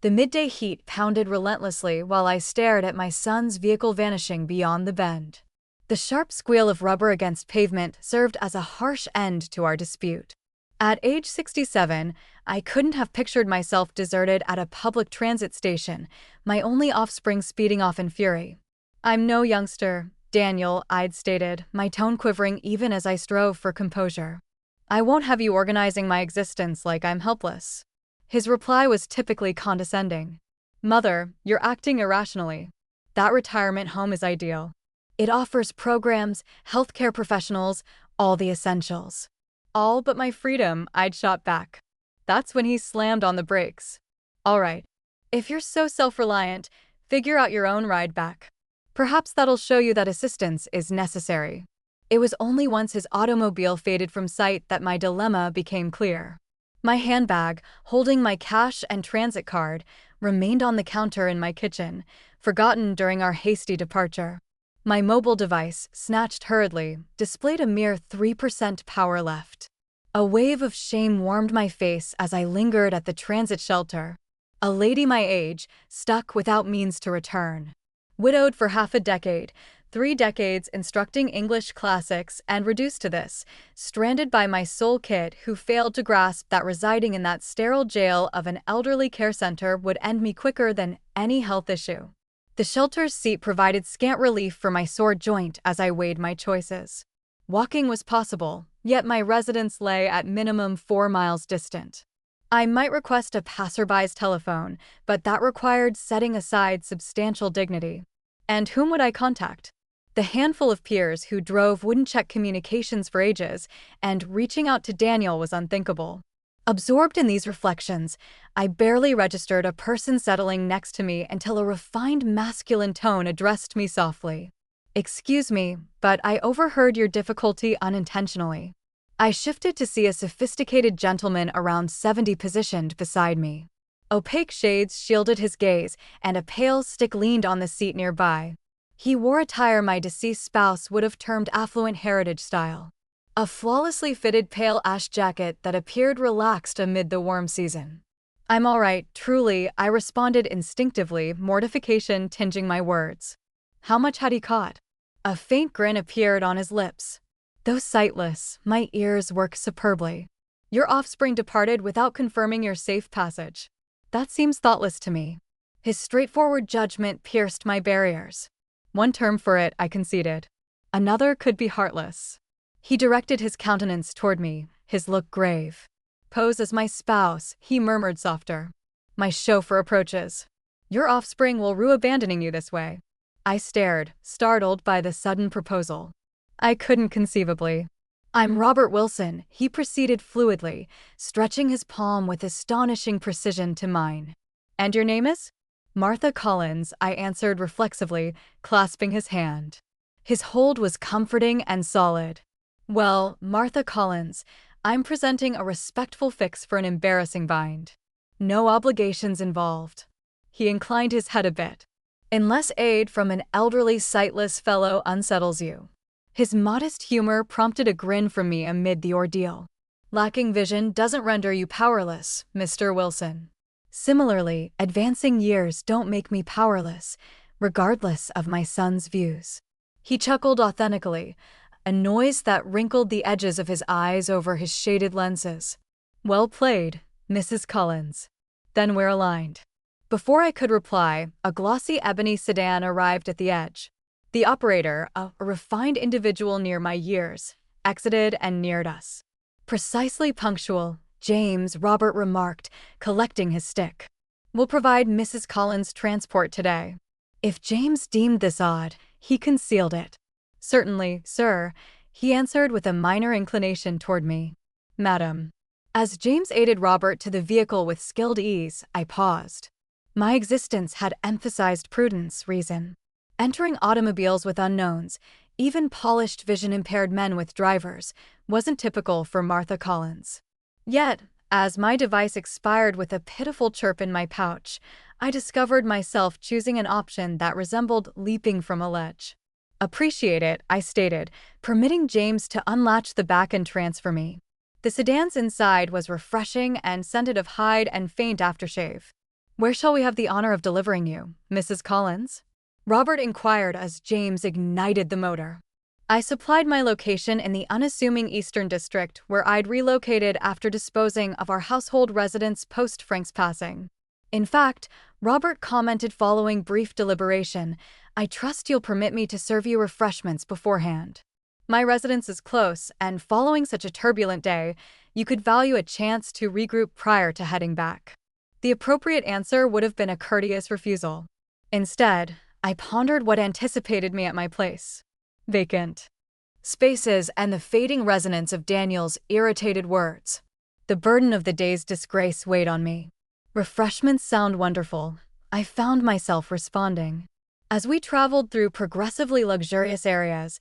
The midday heat pounded relentlessly while I stared at my son's vehicle vanishing beyond the bend. The sharp squeal of rubber against pavement served as a harsh end to our dispute. At age 67, I couldn't have pictured myself deserted at a public transit station, my only offspring speeding off in fury. "I'm no youngster, Daniel," I'd stated, my tone quivering even as I strove for composure. "I won't have you organizing my existence like I'm helpless." His reply was typically condescending. "Mother, you're acting irrationally. That retirement home is ideal. It offers programs, healthcare professionals, all the essentials." "All but my freedom," I'd shot back. That's when he slammed on the brakes. "All right. If you're so self-reliant, figure out your own ride back. Perhaps that'll show you that assistance is necessary." It was only once his automobile faded from sight that my dilemma became clear. My handbag, holding my cash and transit card, remained on the counter in my kitchen, forgotten during our hasty departure. My mobile device, snatched hurriedly, displayed a mere 3% power left. A wave of shame warmed my face as I lingered at the transit shelter. A lady my age, stuck without means to return. Widowed for half a decade, 3 decades instructing English classics, and reduced to this, stranded by my sole kid who failed to grasp that residing in that sterile jail of an elderly care center would end me quicker than any health issue. The shelter's seat provided scant relief for my sore joint as I weighed my choices. Walking was possible, yet my residence lay at minimum 4 miles distant. I might request a passerby's telephone, but that required setting aside substantial dignity. And whom would I contact? The handful of peers who drove wouldn't check communications for ages, and reaching out to Daniel was unthinkable. Absorbed in these reflections, I barely registered a person settling next to me until a refined masculine tone addressed me softly. "Excuse me, but I overheard your difficulty unintentionally." I shifted to see a sophisticated gentleman around 70 positioned beside me. Opaque shades shielded his gaze, and a pale stick leaned on the seat nearby. He wore attire my deceased spouse would have termed affluent heritage style. A flawlessly fitted pale ash jacket that appeared relaxed amid the warm season. "I'm all right, truly," I responded instinctively, mortification tinging my words. How much had he caught? A faint grin appeared on his lips. Though sightless, my ears work superbly. "Your offspring departed without confirming your safe passage. That seems thoughtless to me." His straightforward judgment pierced my barriers. "One term for it," I conceded. "Another could be heartless." He directed his countenance toward me, his look grave. "Pose as my spouse," he murmured softer. "My chauffeur approaches. Your offspring will rue abandoning you this way." I stared, startled by the sudden proposal. I couldn't conceivably. "I'm Robert Wilson," he proceeded fluidly, stretching his palm with astonishing precision to mine. "And your name is?" "Martha Collins," I answered reflexively, clasping his hand. His hold was comforting and solid. "Well, Martha Collins, I'm presenting a respectful fix for an embarrassing bind. No obligations involved." He inclined his head a bit. "Unless aid from an elderly, sightless fellow unsettles you." His modest humor prompted a grin from me amid the ordeal. "Lacking vision doesn't render you powerless, Mr. Wilson. Similarly, advancing years don't make me powerless, regardless of my son's views." He chuckled authentically, a noise that wrinkled the edges of his eyes over his shaded lenses. "Well played, Mrs. Collins. Then we're aligned." Before I could reply, a glossy ebony sedan arrived at the edge. The operator, a refined individual near my years, exited and neared us. "Precisely punctual," James Robert remarked, collecting his stick. "We'll provide Mrs. Collins transport today." If James deemed this odd, he concealed it. "Certainly, sir," he answered with a minor inclination toward me. "Madam." As James aided Robert to the vehicle with skilled ease, I paused. My existence had emphasized prudence, reason. Entering automobiles with unknowns, even polished vision-impaired men with drivers, wasn't typical for Martha Collins. Yet, as my device expired with a pitiful chirp in my pouch, I discovered myself choosing an option that resembled leaping from a ledge. "Appreciate it," I stated, permitting James to unlatch the back entrance for me. The sedan's inside was refreshing and scented of hide and faint aftershave. "Where shall we have the honor of delivering you, Mrs. Collins?" Robert inquired as James ignited the motor. I supplied my location in the unassuming Eastern District, where I'd relocated after disposing of our household residence post Frank's passing. In fact, Robert commented following brief deliberation, "I trust you'll permit me to serve you refreshments beforehand. My residence is close, and following such a turbulent day, you could value a chance to regroup prior to heading back." The appropriate answer would have been a courteous refusal. Instead, I pondered what anticipated me at my place. Vacant spaces and the fading resonance of Daniel's irritated words. The burden of the day's disgrace weighed on me. "Refreshments sound wonderful," I found myself responding. As we traveled through progressively luxurious areas,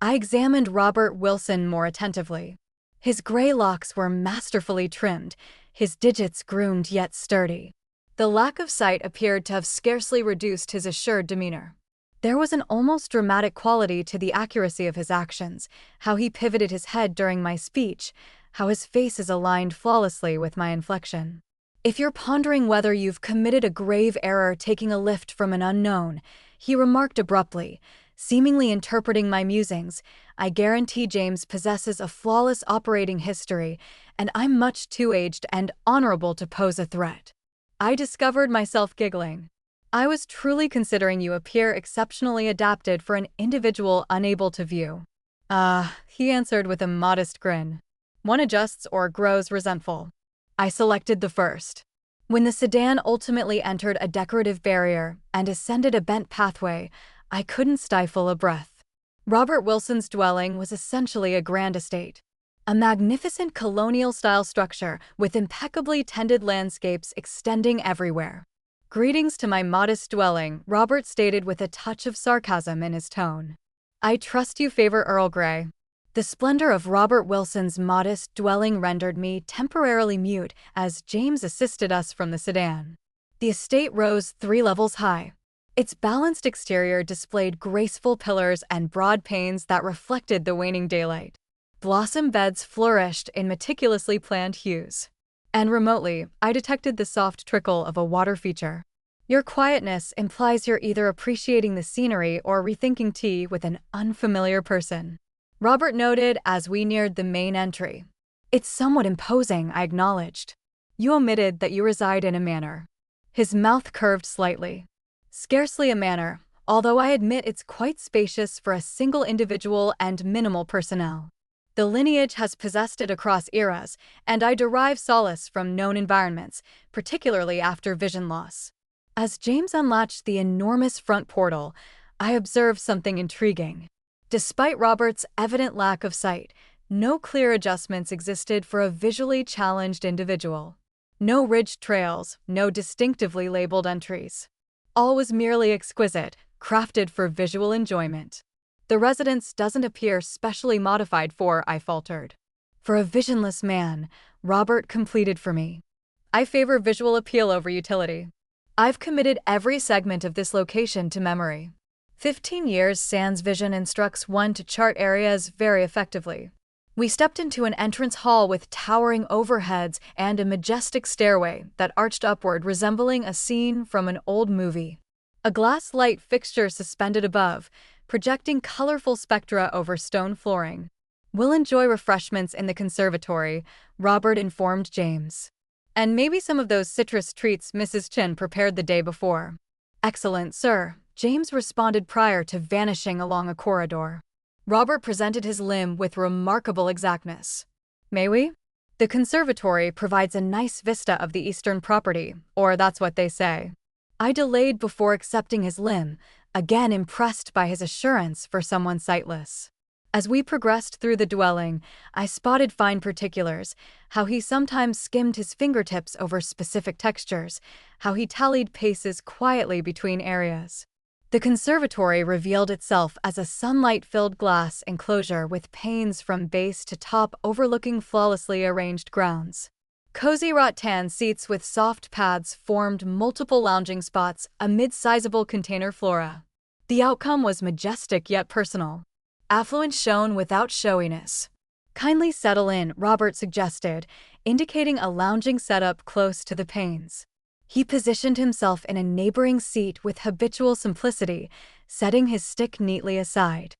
I examined Robert Wilson more attentively. His gray locks were masterfully trimmed, his digits groomed yet sturdy. The lack of sight appeared to have scarcely reduced his assured demeanor. There was an almost dramatic quality to the accuracy of his actions, how he pivoted his head during my speech, how his face is aligned flawlessly with my inflection. "If you're pondering whether you've committed a grave error taking a lift from an unknown," he remarked abruptly, seemingly interpreting my musings, "I guarantee James possesses a flawless operating history, and I'm much too aged and honorable to pose a threat." I discovered myself giggling. "I was truly considering you appear exceptionally adapted for an individual unable to view." He answered with a modest grin. "One adjusts or grows resentful." I selected the first. When the sedan ultimately entered a decorative barrier and ascended a bent pathway, I couldn't stifle a breath. Robert Wilson's dwelling was essentially a grand estate. A magnificent colonial-style structure with impeccably tended landscapes extending everywhere. "Greetings to my modest dwelling," Robert stated with a touch of sarcasm in his tone. "I trust you favor Earl Grey." The splendor of Robert Wilson's modest dwelling rendered me temporarily mute as James assisted us from the sedan. The estate rose 3 levels high. Its balanced exterior displayed graceful pillars and broad panes that reflected the waning daylight. Blossom beds flourished in meticulously planned hues. And remotely, I detected the soft trickle of a water feature. "Your quietness implies you're either appreciating the scenery or rethinking tea with an unfamiliar person," Robert noted as we neared the main entry. "It's somewhat imposing," I acknowledged. "You omitted that you reside in a manor." His mouth curved slightly. "Scarcely a manor, although I admit it's quite spacious for a single individual and minimal personnel. The lineage has possessed it across eras, and I derive solace from known environments, particularly after vision loss." As James unlatched the enormous front portal, I observed something intriguing. Despite Robert's evident lack of sight, no clear adjustments existed for a visually challenged individual. No ridged trails, no distinctively labeled entries. All was merely exquisite, crafted for visual enjoyment. "The residence doesn't appear specially modified for," I faltered. "For a visionless man," Robert completed for me. "I favor visual appeal over utility. I've committed every segment of this location to memory. 15 years sans vision instructs one to chart areas very effectively." We stepped into an entrance hall with towering overheads and a majestic stairway that arched upward, resembling a scene from an old movie. A glass light fixture suspended above, projecting colorful spectra over stone flooring. "We'll enjoy refreshments in the conservatory," Robert informed James. "And maybe some of those citrus treats Mrs. Chin prepared the day before." "Excellent, sir," James responded prior to vanishing along a corridor. Robert presented his limb with remarkable exactness. "May we?" "The conservatory provides a nice vista of the eastern property, or that's what they say." I delayed before accepting his limb, again impressed by his assurance for someone sightless. As we progressed through the dwelling, I spotted fine particulars, how he sometimes skimmed his fingertips over specific textures, how he tallied paces quietly between areas. The conservatory revealed itself as a sunlight-filled glass enclosure with panes from base to top overlooking flawlessly arranged grounds. Cozy rattan seats with soft pads formed multiple lounging spots amid sizable container flora. The outcome was majestic yet personal. Affluence shone without showiness. "Kindly settle in," Robert suggested, indicating a lounging setup close to the panes. He positioned himself in a neighboring seat with habitual simplicity, setting his stick neatly aside.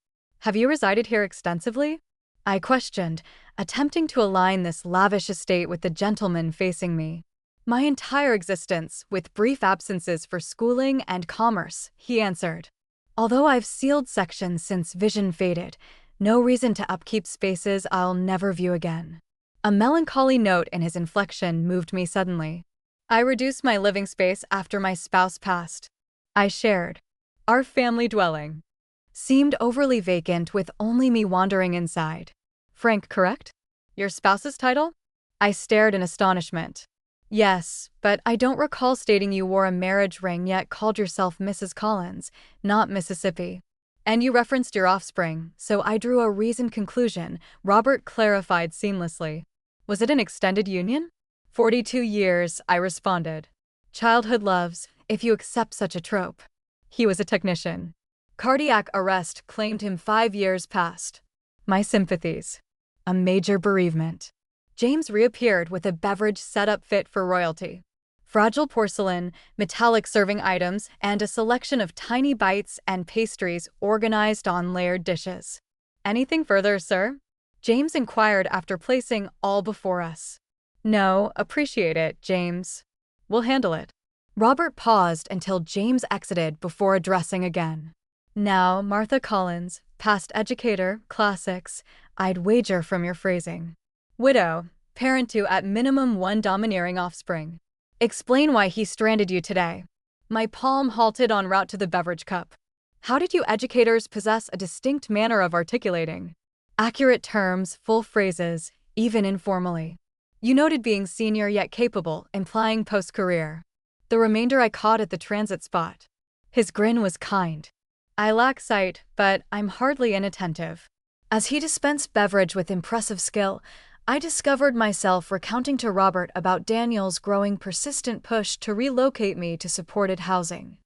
"Have you resided here extensively?" I questioned, attempting to align this lavish estate with the gentleman facing me. "My entire existence, with brief absences for schooling and commerce," he answered. "Although I've sealed sections since vision faded, no reason to upkeep spaces I'll never view again." A melancholy note in his inflection moved me suddenly. "I reduced my living space after my spouse passed," I shared. "Our family dwelling seemed overly vacant with only me wandering inside." "Frank, correct? Your spouse's title?" I stared in astonishment. "Yes, but I don't recall stating you wore a marriage ring yet called yourself Mrs. Collins, not Mississippi. And you referenced your offspring, so I drew a reasoned conclusion," Robert clarified seamlessly. "Was it an extended union?" 42 years, I responded. "Childhood loves, if you accept such a trope." He was a technician. Cardiac arrest claimed him 5 years past. My sympathies. A major bereavement. James reappeared with a beverage setup fit for royalty. Fragile porcelain, metallic serving items, and a selection of tiny bites and pastries organized on layered dishes. "Anything further, sir?" James inquired after placing all before us. "No, appreciate it, James. We'll handle it." Robert paused until James exited before addressing again. "Now, Martha Collins, past educator, classics, I'd wager from your phrasing. Widow, parent to at minimum 1 domineering offspring. Explain why he stranded you today." My palm halted en route to the beverage cup. "How did you educators possess a distinct manner of articulating accurate terms, full phrases, even informally? You noted being senior yet capable, implying post-career." The remainder I caught at the transit spot. His grin was kind. "I lack sight, but I'm hardly inattentive." As he dispensed beverage with impressive skill, I discovered myself recounting to Robert about Daniel's growing persistent push to relocate me to supported housing.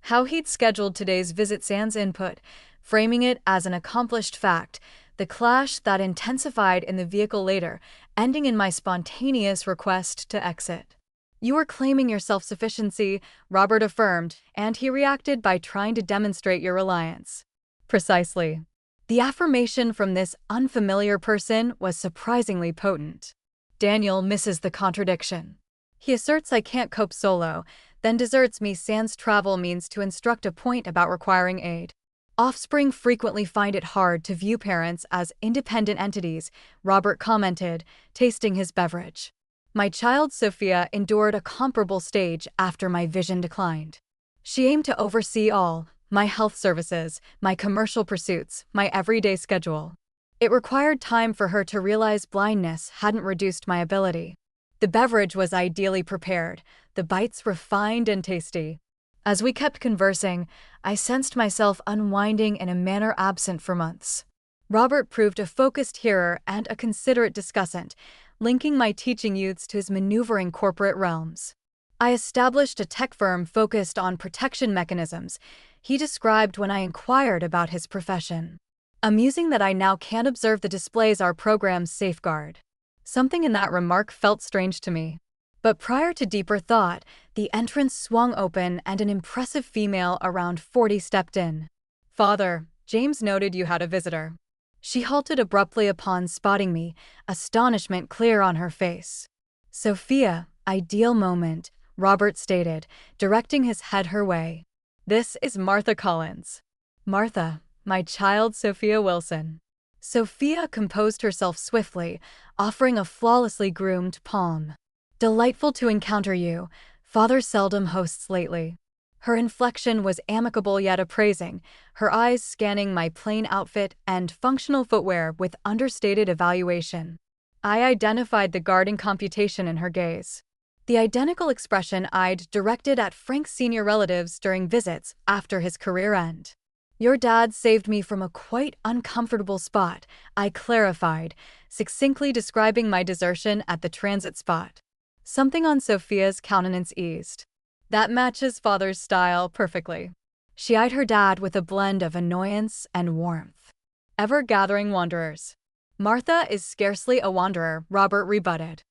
How he'd scheduled today's visit sans input, framing it as an accomplished fact, the clash that intensified in the vehicle later, ending in my spontaneous request to exit. "You were claiming your self-sufficiency," Robert affirmed, and he reacted by trying to demonstrate your reliance. Precisely. The affirmation from this unfamiliar person was surprisingly potent. Daniel misses the contradiction. He asserts I can't cope solo, then deserts me sans travel means to instruct a point about requiring aid. "Offspring frequently find it hard to view parents as independent entities," Robert commented, tasting his beverage. "My child Sophia endured a comparable stage after my vision declined. She aimed to oversee all, my health services, my commercial pursuits, my everyday schedule. It required time for her to realize blindness hadn't reduced my ability." The beverage was ideally prepared, the bites refined and tasty. As we kept conversing, I sensed myself unwinding in a manner absent for months. Robert proved a focused hearer and a considerate discussant, linking my teaching youths to his maneuvering corporate realms. I established a tech firm focused on protection mechanisms, he described when I inquired about his profession. Amusing that I now can't observe the displays our programs safeguard. Something in that remark felt strange to me. But prior to deeper thought, the entrance swung open and an impressive female around 40 stepped in. "Father, James noted you had a visitor." She halted abruptly upon spotting me, astonishment clear on her face. "Sophia, ideal moment," Robert stated, directing his head her way. "This is Martha Collins." "Martha, my child Sophia Wilson." Sophia composed herself swiftly, offering a flawlessly groomed palm. "Delightful to encounter you. Father seldom hosts lately." Her inflection was amicable yet appraising, her eyes scanning my plain outfit and functional footwear with understated evaluation. I identified the guarding computation in her gaze. The identical expression I'd directed at Frank's senior relatives during visits after his career end. "Your dad saved me from a quite uncomfortable spot," I clarified, succinctly describing my desertion at the transit spot. Something on Sophia's countenance eased. "That matches Father's style perfectly." She eyed her dad with a blend of annoyance and warmth. "Ever gathering wanderers?" "Martha is scarcely a wanderer," Robert rebutted.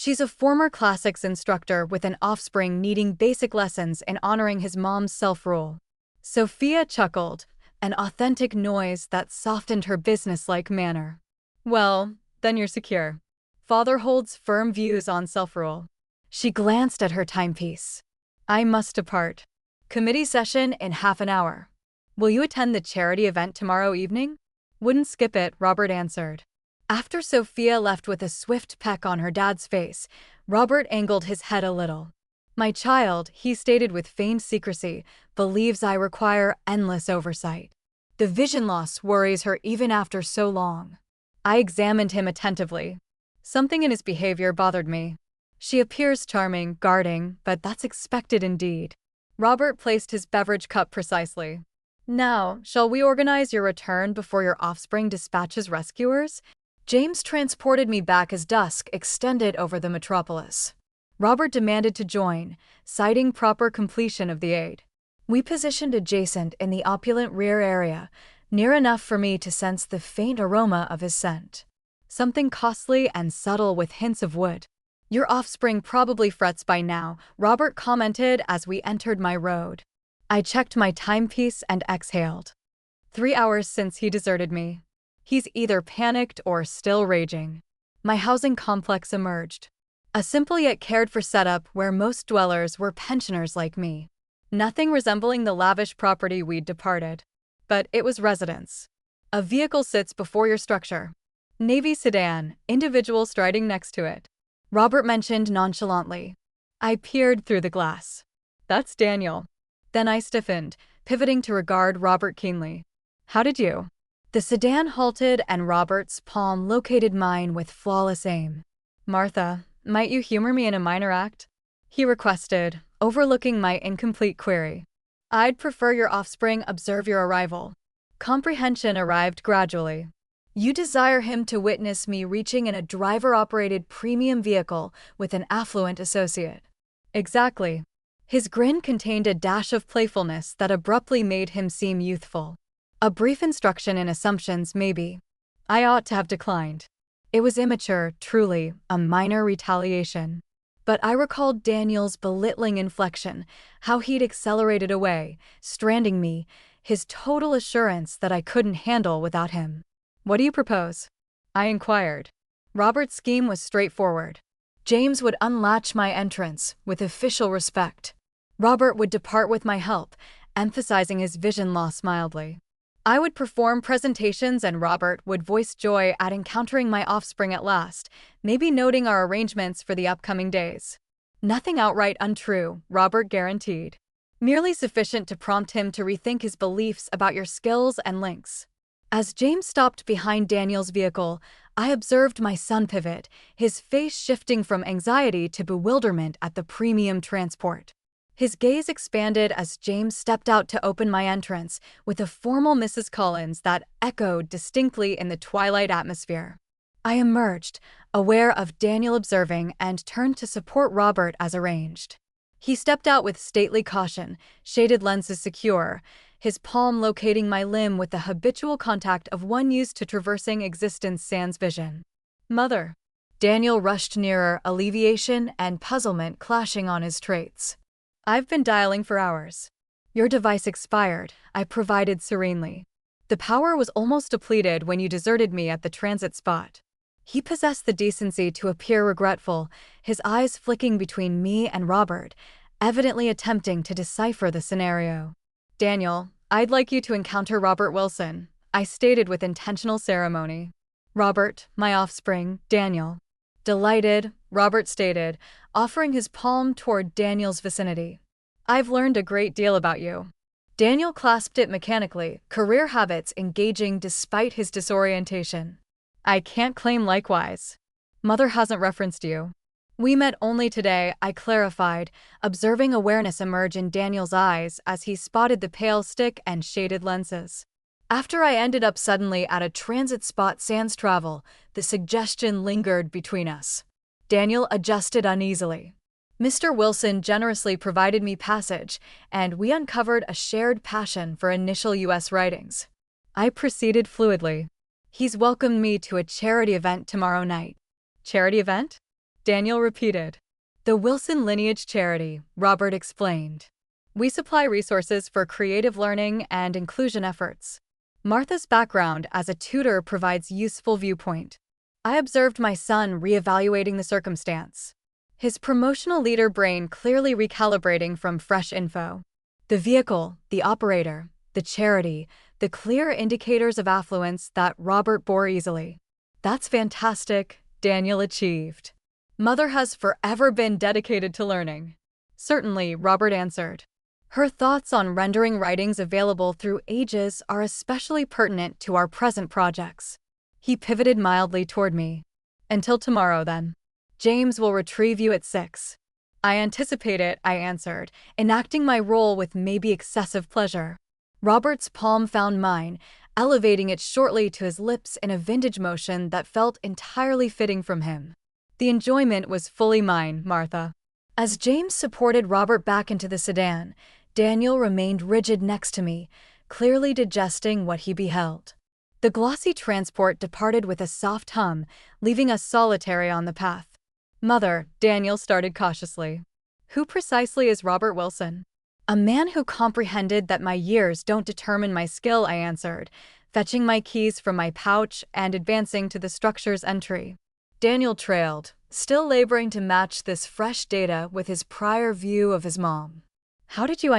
She's a former classics instructor with an offspring needing basic lessons in honoring his mom's self-rule. Sophia chuckled, an authentic noise that softened her businesslike manner. Well, then you're secure. Father holds firm views on self-rule. She glanced at her timepiece. I must depart. Committee session in half an hour. Will you attend the charity event tomorrow evening? Wouldn't skip it, Robert answered. After Sophia left with a swift peck on her dad's face, Robert angled his head a little. My child, he stated with feigned secrecy, believes I require endless oversight. The vision loss worries her even after so long. I examined him attentively. Something in his behavior bothered me. She appears charming, guarding, but that's expected indeed. Robert placed his beverage cup precisely. Now, shall we organize your return before your offspring dispatches rescuers? James transported me back as dusk extended over the metropolis. Robert demanded to join, citing proper completion of the aid. We positioned adjacent in the opulent rear area, near enough for me to sense the faint aroma of his scent. Something costly and subtle with hints of wood. Your offspring probably frets by now, Robert commented as we entered my road. I checked my timepiece and exhaled. 3 hours since he deserted me. He's either panicked or still raging. My housing complex emerged. A simple yet cared-for setup where most dwellers were pensioners like me. Nothing resembling the lavish property we'd departed. But it was residence. A vehicle sits before your structure. Navy sedan, individual striding next to it. Robert mentioned nonchalantly. I peered through the glass. That's Daniel. Then I stiffened, pivoting to regard Robert keenly. How did you? The sedan halted and Robert's palm located mine with flawless aim. Martha, might you humor me in a minor act? He requested, overlooking my incomplete query. I'd prefer your offspring observe your arrival. Comprehension arrived gradually. You desire him to witness me reaching in a driver-operated premium vehicle with an affluent associate. Exactly. His grin contained a dash of playfulness that abruptly made him seem youthful. A brief instruction in assumptions, maybe. I ought to have declined. It was immature, truly, a minor retaliation. But I recalled Daniel's belittling inflection, how he'd accelerated away, stranding me, his total assurance that I couldn't handle without him. What do you propose? I inquired. Robert's scheme was straightforward. James would unlatch my entrance, with official respect. Robert would depart with my help, emphasizing his vision loss mildly. I would perform presentations and Robert would voice joy at encountering my offspring at last, maybe noting our arrangements for the upcoming days. Nothing outright untrue, Robert guaranteed. Merely sufficient to prompt him to rethink his beliefs about your skills and links. As James stopped behind Daniel's vehicle, I observed my son pivot, his face shifting from anxiety to bewilderment at the premium transport. His gaze expanded as James stepped out to open my entrance, with a formal Mrs. Collins that echoed distinctly in the twilight atmosphere. I emerged, aware of Daniel observing, and turned to support Robert as arranged. He stepped out with stately caution, shaded lenses secure, his palm locating my limb with the habitual contact of one used to traversing existence sans vision. Mother. Daniel rushed nearer, alleviation and puzzlement clashing on his traits. I've been dialing for hours. Your device expired, I provided serenely. The power was almost depleted when you deserted me at the transit spot. He possessed the decency to appear regretful, his eyes flicking between me and Robert, evidently attempting to decipher the scenario. Daniel, I'd like you to encounter Robert Wilson, I stated with intentional ceremony. Robert, my offspring, Daniel. Delighted, Robert stated, offering his palm toward Daniel's vicinity. I've learned a great deal about you. Daniel clasped it mechanically, career habits engaging despite his disorientation. I can't claim likewise. Mother hasn't referenced you. We met only today, I clarified, observing awareness emerge in Daniel's eyes as he spotted the pale stick and shaded lenses. After I ended up suddenly at a transit spot sans travel, the suggestion lingered between us. Daniel adjusted uneasily. Mr. Wilson generously provided me passage, and we uncovered a shared passion for initial U.S. writings. I proceeded fluidly. He's welcomed me to a charity event tomorrow night. Charity event? Daniel repeated. The Wilson Lineage Charity, Robert explained. We supply resources for creative learning and inclusion efforts. Martha's background as a tutor provides useful viewpoint. I observed my son reevaluating the circumstance. His promotional leader brain clearly recalibrating from fresh info. The vehicle, the operator, the charity, the clear indicators of affluence that Robert bore easily. That's fantastic, Daniel achieved. Mother has forever been dedicated to learning. Certainly, Robert answered. Her thoughts on rendering writings available through ages are especially pertinent to our present projects. He pivoted mildly toward me. Until tomorrow, then. James will retrieve you at 6. I anticipate it, I answered, enacting my role with maybe excessive pleasure. Robert's palm found mine, elevating it shortly to his lips in a vintage motion that felt entirely fitting from him. The enjoyment was fully mine, Martha. As James supported Robert back into the sedan, Daniel remained rigid next to me, clearly digesting what he beheld. The glossy transport departed with a soft hum, leaving us solitary on the path. Mother, Daniel started cautiously. Who precisely is Robert Wilson? A man who comprehended that my years don't determine my skill, I answered, fetching my keys from my pouch and advancing to the structure's entry. Daniel trailed, still laboring to match this fresh data with his prior view of his mom. How did you,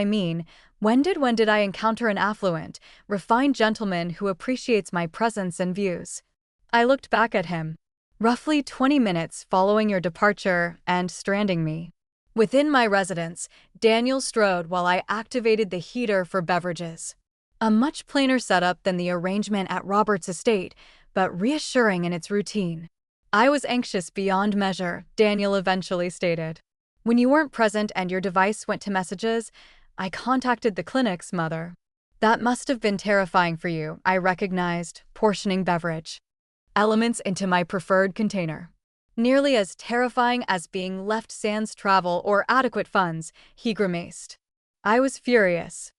when did I encounter an affluent, refined gentleman who appreciates my presence and views? I looked back at him. Roughly 20 minutes following your departure and stranding me. Within my residence, Daniel strode while I activated the heater for beverages. A much plainer setup than the arrangement at Robert's estate, but reassuring in its routine. I was anxious beyond measure, Daniel eventually stated. When you weren't present and your device went to messages, I contacted the clinic's mother. That must have been terrifying for you, I recognized, portioning beverage. Elements into my preferred container. Nearly as terrifying as being left sans travel or adequate funds, he grimaced. I was furious.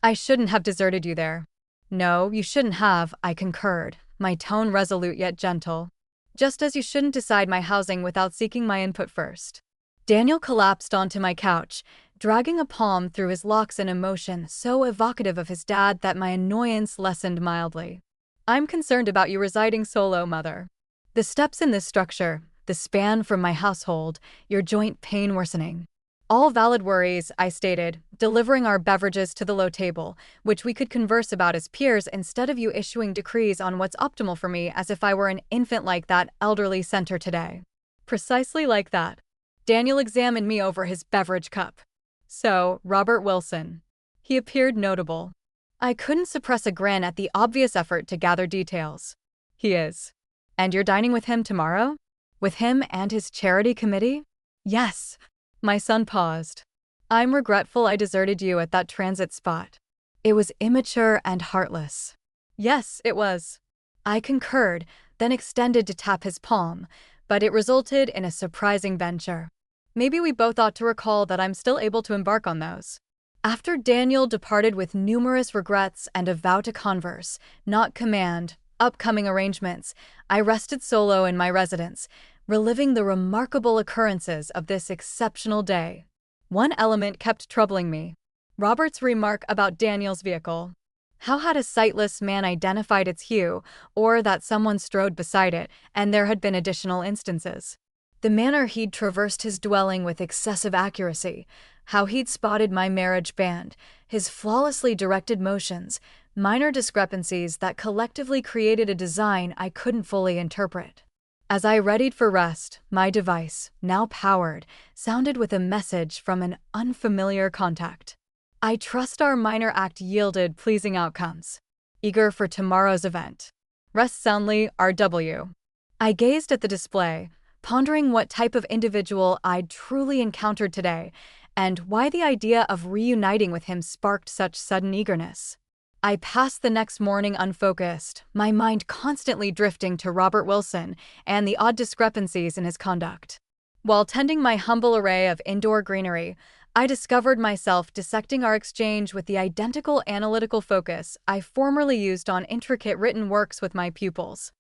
I shouldn't have deserted you there. No, you shouldn't have, I concurred, my tone resolute yet gentle. Just as you shouldn't decide my housing without seeking my input first. Daniel collapsed onto my couch, dragging a palm through his locks in a motion so evocative of his dad that my annoyance lessened mildly. I'm concerned about you residing solo, Mother. The steps in this structure, the span from my household, your joint pain worsening. All valid worries, I stated, delivering our beverages to the low table, which we could converse about as peers instead of you issuing decrees on what's optimal for me as if I were an infant like that elderly center today. Precisely like that. Daniel examined me over his beverage cup. So, Robert Wilson. He appeared notable. I couldn't suppress a grin at the obvious effort to gather details. He is. And you're dining with him tomorrow? With him and his charity committee? Yes. My son paused. I'm regretful I deserted you at that transit spot. It was immature and heartless. Yes, it was. I concurred, then extended to tap his palm, but it resulted in a surprising venture. Maybe we both ought to recall that I'm still able to embark on those. After Daniel departed with numerous regrets and a vow to converse, not command, upcoming arrangements, I rested solo in my residence, reliving the remarkable occurrences of this exceptional day. One element kept troubling me. Robert's remark about Daniel's vehicle. How had a sightless man identified its hue, or that someone strode beside it, and there had been additional instances? The manner he'd traversed his dwelling with excessive accuracy, how he'd spotted my marriage band, his flawlessly directed motions, minor discrepancies that collectively created a design I couldn't fully interpret. As I readied for rest, my device, now powered, sounded with a message from an unfamiliar contact. I trust our minor act yielded pleasing outcomes. Eager for tomorrow's event. Rest soundly, RW. I gazed at the display, pondering what type of individual I'd truly encountered today, and why the idea of reuniting with him sparked such sudden eagerness. I passed the next morning unfocused, my mind constantly drifting to Robert Wilson and the odd discrepancies in his conduct. While tending my humble array of indoor greenery, I discovered myself dissecting our exchange with the identical analytical focus I formerly used on intricate written works with my pupils.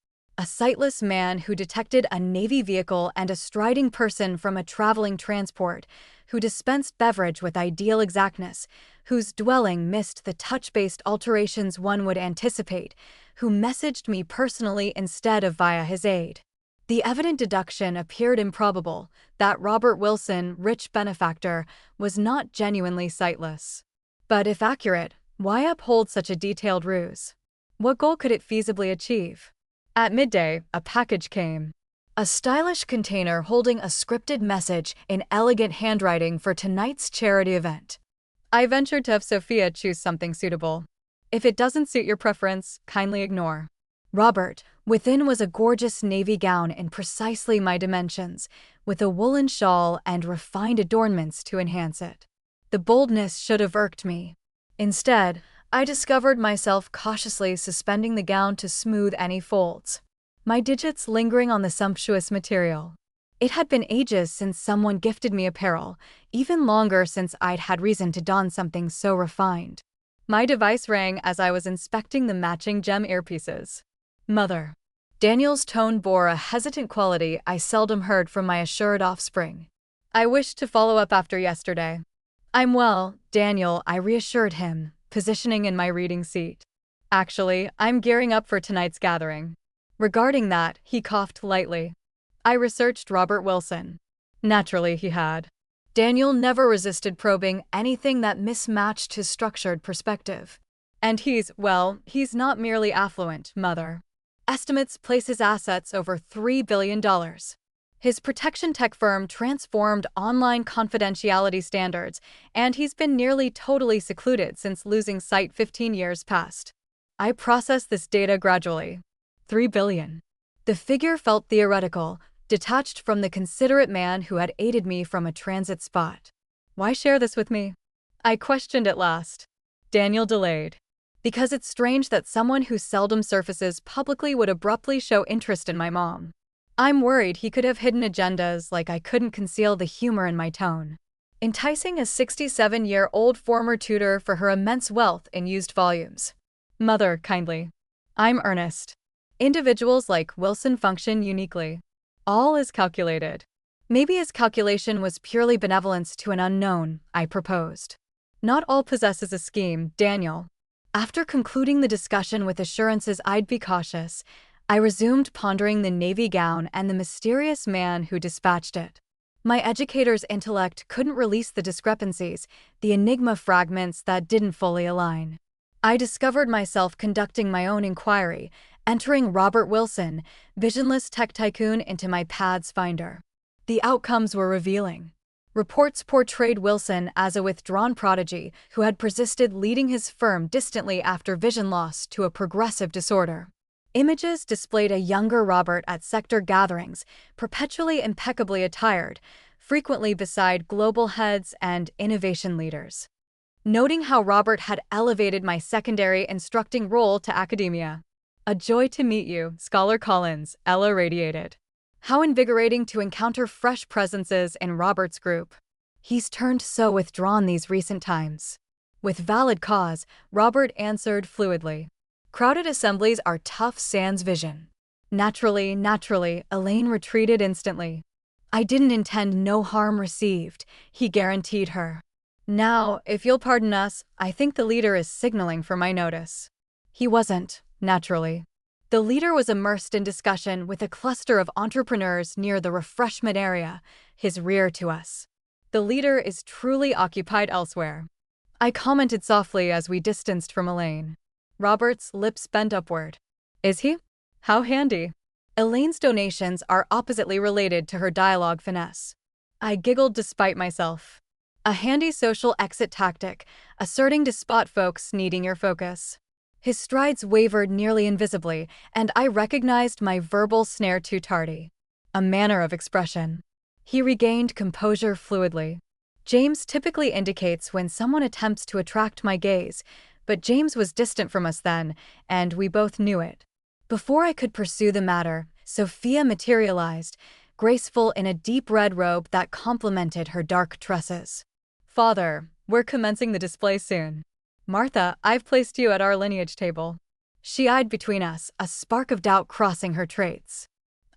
A sightless man who detected a Navy vehicle and a striding person from a traveling transport, who dispensed beverage with ideal exactness, whose dwelling missed the touch-based alterations one would anticipate, who messaged me personally instead of via his aide. The evident deduction appeared improbable that Robert Wilson, rich benefactor, was not genuinely sightless. But if accurate, why uphold such a detailed ruse? What goal could it feasibly achieve? At midday, a package came. A stylish container holding a scripted message in elegant handwriting for tonight's charity event. I ventured to have Sophia choose something suitable. If it doesn't suit your preference, kindly ignore. Robert, within was a gorgeous navy gown in precisely my dimensions, with a woolen shawl and refined adornments to enhance it. The boldness should have irked me. Instead, I discovered myself cautiously suspending the gown to smooth any folds, my digits lingering on the sumptuous material. It had been ages since someone gifted me apparel, even longer since I'd had reason to don something so refined. My device rang as I was inspecting the matching gem earpieces. Mother. Daniel's tone bore a hesitant quality I seldom heard from my assured offspring. I wished to follow up after yesterday. I'm well, Daniel, I reassured him, positioning in my reading seat. Actually, I'm gearing up for tonight's gathering. Regarding that, he coughed lightly. I researched Robert Wilson. Naturally, he had. Daniel never resisted probing anything that mismatched his structured perspective. And he's not merely affluent, Mother. Estimates place his assets over $3 billion. His protection tech firm transformed online confidentiality standards, and he's been nearly totally secluded since losing sight 15 years past. I processed this data gradually. $3 billion. The figure felt theoretical, detached from the considerate man who had aided me from a transit spot. Why share this with me? I questioned at last. Daniel delayed. Because it's strange that someone who seldom surfaces publicly would abruptly show interest in my mom. I'm worried he could have hidden agendas like I couldn't conceal the humor in my tone. Enticing a 67-year-old former tutor for her immense wealth in used volumes. Mother, kindly. I'm earnest. Individuals like Wilson function uniquely. All is calculated. Maybe his calculation was purely benevolence to an unknown, I proposed. Not all possesses a scheme, Daniel. After concluding the discussion with assurances I'd be cautious, I resumed pondering the navy gown and the mysterious man who dispatched it. My educator's intellect couldn't release the discrepancies, the enigma fragments that didn't fully align. I discovered myself conducting my own inquiry, entering Robert Wilson, visionless tech tycoon, into my pads finder. The outcomes were revealing. Reports portrayed Wilson as a withdrawn prodigy who had persisted leading his firm distantly after vision loss to a progressive disorder. Images displayed a younger Robert at sector gatherings, perpetually impeccably attired, frequently beside global heads and innovation leaders. Noting how Robert had elevated my secondary instructing role to academia. A joy to meet you, Scholar Collins, Ella radiated. How invigorating to encounter fresh presences in Robert's group. He's turned so withdrawn these recent times. With valid cause, Robert answered fluidly. Crowded assemblies are tough sans vision. Naturally, Elaine retreated instantly. I didn't intend no harm received, he guaranteed her. Now, if you'll pardon us, I think the leader is signaling for my notice. He wasn't, naturally. The leader was immersed in discussion with a cluster of entrepreneurs near the refreshment area, his rear to us. The leader is truly occupied elsewhere. I commented softly as we distanced from Elaine. Robert's lips bent upward. Is he? How handy. Elaine's donations are oppositely related to her dialogue finesse. I giggled despite myself. A handy social exit tactic, asserting to spot folks needing your focus. His strides wavered nearly invisibly, and I recognized my verbal snare too tardy. A manner of expression. He regained composure fluidly. James typically indicates when someone attempts to attract my gaze, but James was distant from us then, and we both knew it. Before I could pursue the matter, Sophia materialized, graceful in a deep red robe that complemented her dark tresses. Father, we're commencing the display soon. Martha, I've placed you at our lineage table. She eyed between us, a spark of doubt crossing her traits.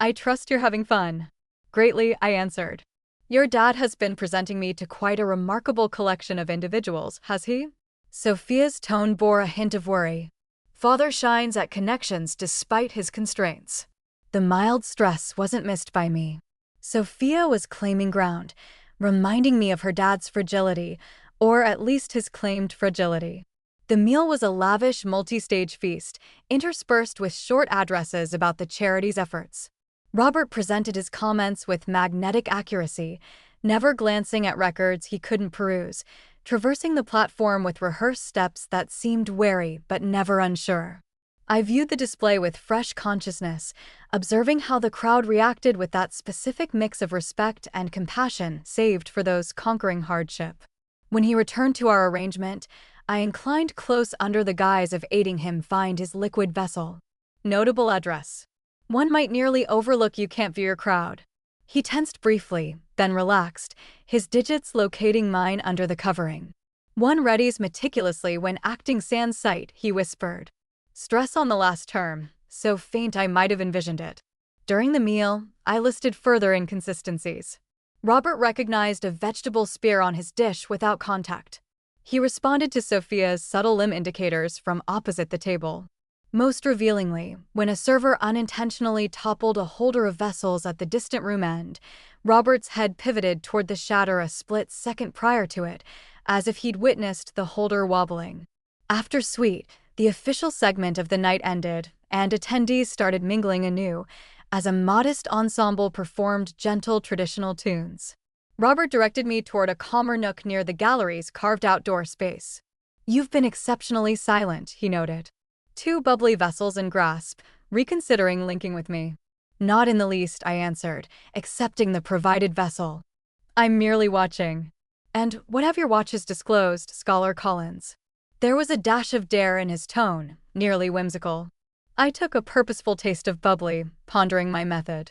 I trust you're having fun. Greatly, I answered. Your dad has been presenting me to quite a remarkable collection of individuals, has he? Sophia's tone bore a hint of worry. Father shines at connections despite his constraints. The mild stress wasn't missed by me. Sophia was claiming ground, reminding me of her dad's fragility, or at least his claimed fragility. The meal was a lavish multi-stage feast, interspersed with short addresses about the charity's efforts. Robert presented his comments with magnetic accuracy, never glancing at records he couldn't peruse, traversing the platform with rehearsed steps that seemed wary but never unsure. I viewed the display with fresh consciousness, observing how the crowd reacted with that specific mix of respect and compassion saved for those conquering hardship. When he returned to our arrangement, I inclined close under the guise of aiding him find his liquid vessel. Notable address. One might nearly overlook you can't view your crowd. He tensed briefly, then relaxed, his digits locating mine under the covering. One readies meticulously when acting sans sight, he whispered. Stress on the last term, so faint I might have envisioned it. During the meal, I listed further inconsistencies. Robert recognized a vegetable spear on his dish without contact. He responded to Sophia's subtle limb indicators from opposite the table. Most revealingly, when a server unintentionally toppled a holder of vessels at the distant room end, Robert's head pivoted toward the shatter a split second prior to it, as if he'd witnessed the holder wobbling. After sweet, the official segment of the night ended, and attendees started mingling anew, as a modest ensemble performed gentle traditional tunes. Robert directed me toward a calmer nook near the gallery's carved outdoor space. You've been exceptionally silent, he noted. Two bubbly vessels in grasp, reconsidering linking with me. Not in the least, I answered, accepting the provided vessel. I'm merely watching. And what have your watches disclosed, Scholar Collins? There was a dash of dare in his tone, nearly whimsical. I took a purposeful taste of bubbly, pondering my method.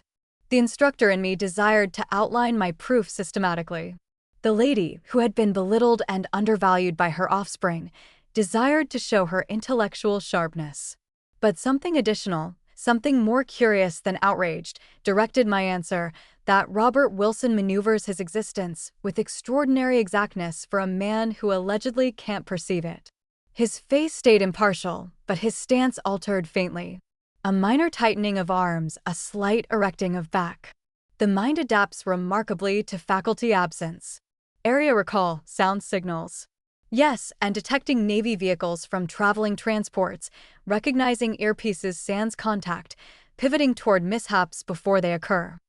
The instructor in me desired to outline my proof systematically. The lady, who had been belittled and undervalued by her offspring, desired to show her intellectual sharpness. But something additional, something more curious than outraged, directed my answer, that Robert Wilson maneuvers his existence with extraordinary exactness for a man who allegedly can't perceive it. His face stayed impartial, but his stance altered faintly. A minor tightening of arms, a slight erecting of back. The mind adapts remarkably to faculty absence. Area recall, sound signals. Yes, and detecting Navy vehicles from traveling transports, recognizing earpieces sans contact, pivoting toward mishaps before they occur.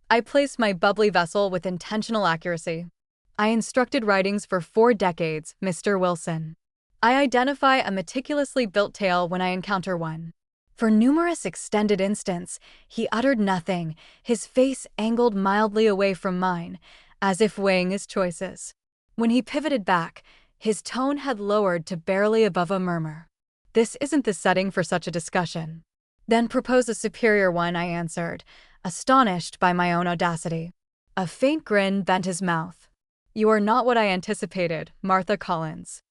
I place my bubbly vessel with intentional accuracy. I instructed writings for 4 decades, Mr. Wilson. I identify a meticulously built tale when I encounter one. For numerous extended instants, he uttered nothing, his face angled mildly away from mine, as if weighing his choices. When he pivoted back, his tone had lowered to barely above a murmur. This isn't the setting for such a discussion. Then propose a superior one, I answered, astonished by my own audacity. A faint grin bent his mouth. You are not what I anticipated, Martha Collins.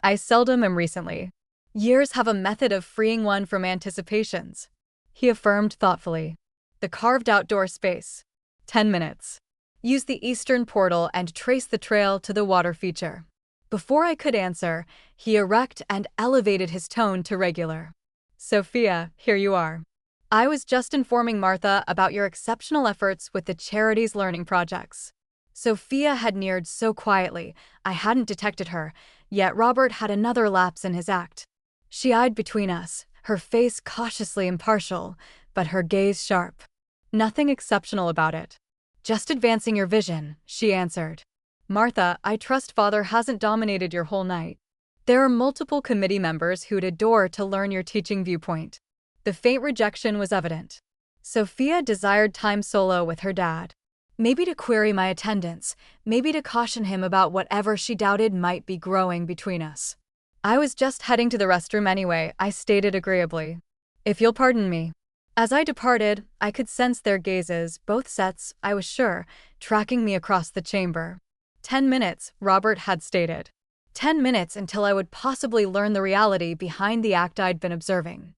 I seldom am recently. Years have a method of freeing one from anticipations. He affirmed thoughtfully. The carved outdoor space. 10 minutes. Use the eastern portal and trace the trail to the water feature. Before I could answer, he erect and elevated his tone to regular. Sophia, here you are. I was just informing Martha about your exceptional efforts with the charity's learning projects. Sophia had neared so quietly, I hadn't detected her, yet Robert had another lapse in his act. She eyed between us, her face cautiously impartial, but her gaze sharp. Nothing exceptional about it. Just advancing your vision, she answered. Martha, I trust Father hasn't dominated your whole night. There are multiple committee members who'd adore to learn your teaching viewpoint. The faint rejection was evident. Sophia desired time solo with her dad. Maybe to query my attendance, maybe to caution him about whatever she doubted might be growing between us. I was just heading to the restroom anyway, I stated agreeably. If you'll pardon me. As I departed, I could sense their gazes, both sets, I was sure, tracking me across the chamber. 10 minutes, Robert had stated. 10 minutes until I would possibly learn the reality behind the act I'd been observing.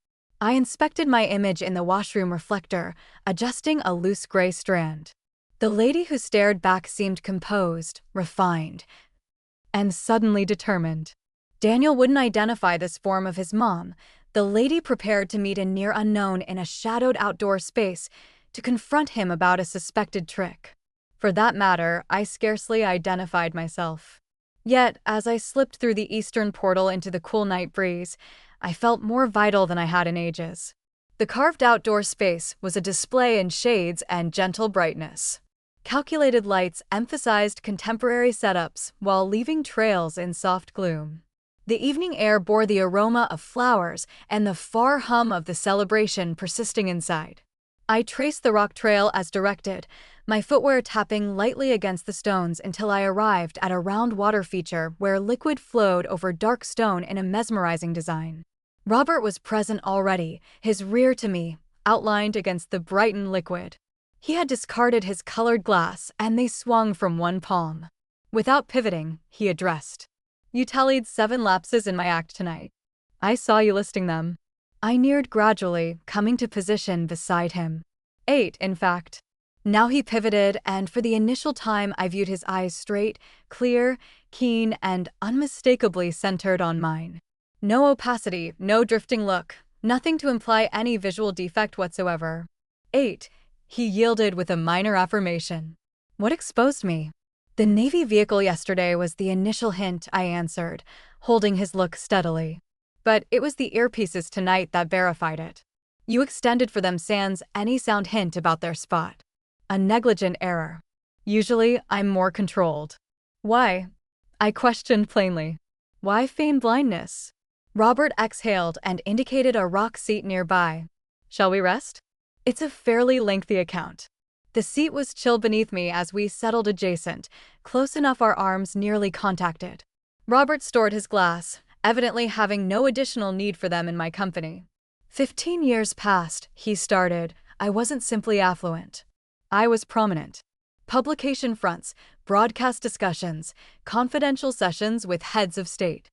I inspected my image in the washroom reflector, adjusting a loose gray strand. The lady who stared back seemed composed, refined, and suddenly determined. Daniel wouldn't identify this form of his mom, the lady prepared to meet a near unknown in a shadowed outdoor space to confront him about a suspected trick. For that matter, I scarcely identified myself. Yet, as I slipped through the eastern portal into the cool night breeze, I felt more vital than I had in ages. The carved outdoor space was a display in shades and gentle brightness. Calculated lights emphasized contemporary setups while leaving trails in soft gloom. The evening air bore the aroma of flowers and the far hum of the celebration persisting inside. I traced the rock trail as directed, my footwear tapping lightly against the stones until I arrived at a round water feature where liquid flowed over dark stone in a mesmerizing design. Robert was present already, his rear to me, outlined against the brightened liquid. He had discarded his colored glass, and they swung from one palm. Without pivoting, he addressed. "You tallied 7 lapses in my act tonight. I saw you listing them." I neared gradually, coming to position beside him. 8, in fact. Now he pivoted, and for the initial time I viewed his eyes straight, clear, keen, and unmistakably centered on mine. No opacity, no drifting look, nothing to imply any visual defect whatsoever. 8. He yielded with a minor affirmation. What exposed me? The Navy vehicle yesterday was the initial hint, I answered, holding his look steadily. But it was the earpieces tonight that verified it. You extended for them sans any sound hint about their spot. A negligent error. Usually, I'm more controlled. Why? I questioned plainly. Why feign blindness? Robert exhaled and indicated a rock seat nearby. Shall we rest? It's a fairly lengthy account. The seat was chill beneath me as we settled adjacent, close enough our arms nearly contacted. Robert stored his glass, evidently having no additional need for them in my company. 15 years passed, he started. I wasn't simply affluent. I was prominent. Publication fronts, broadcast discussions, confidential sessions with heads of state.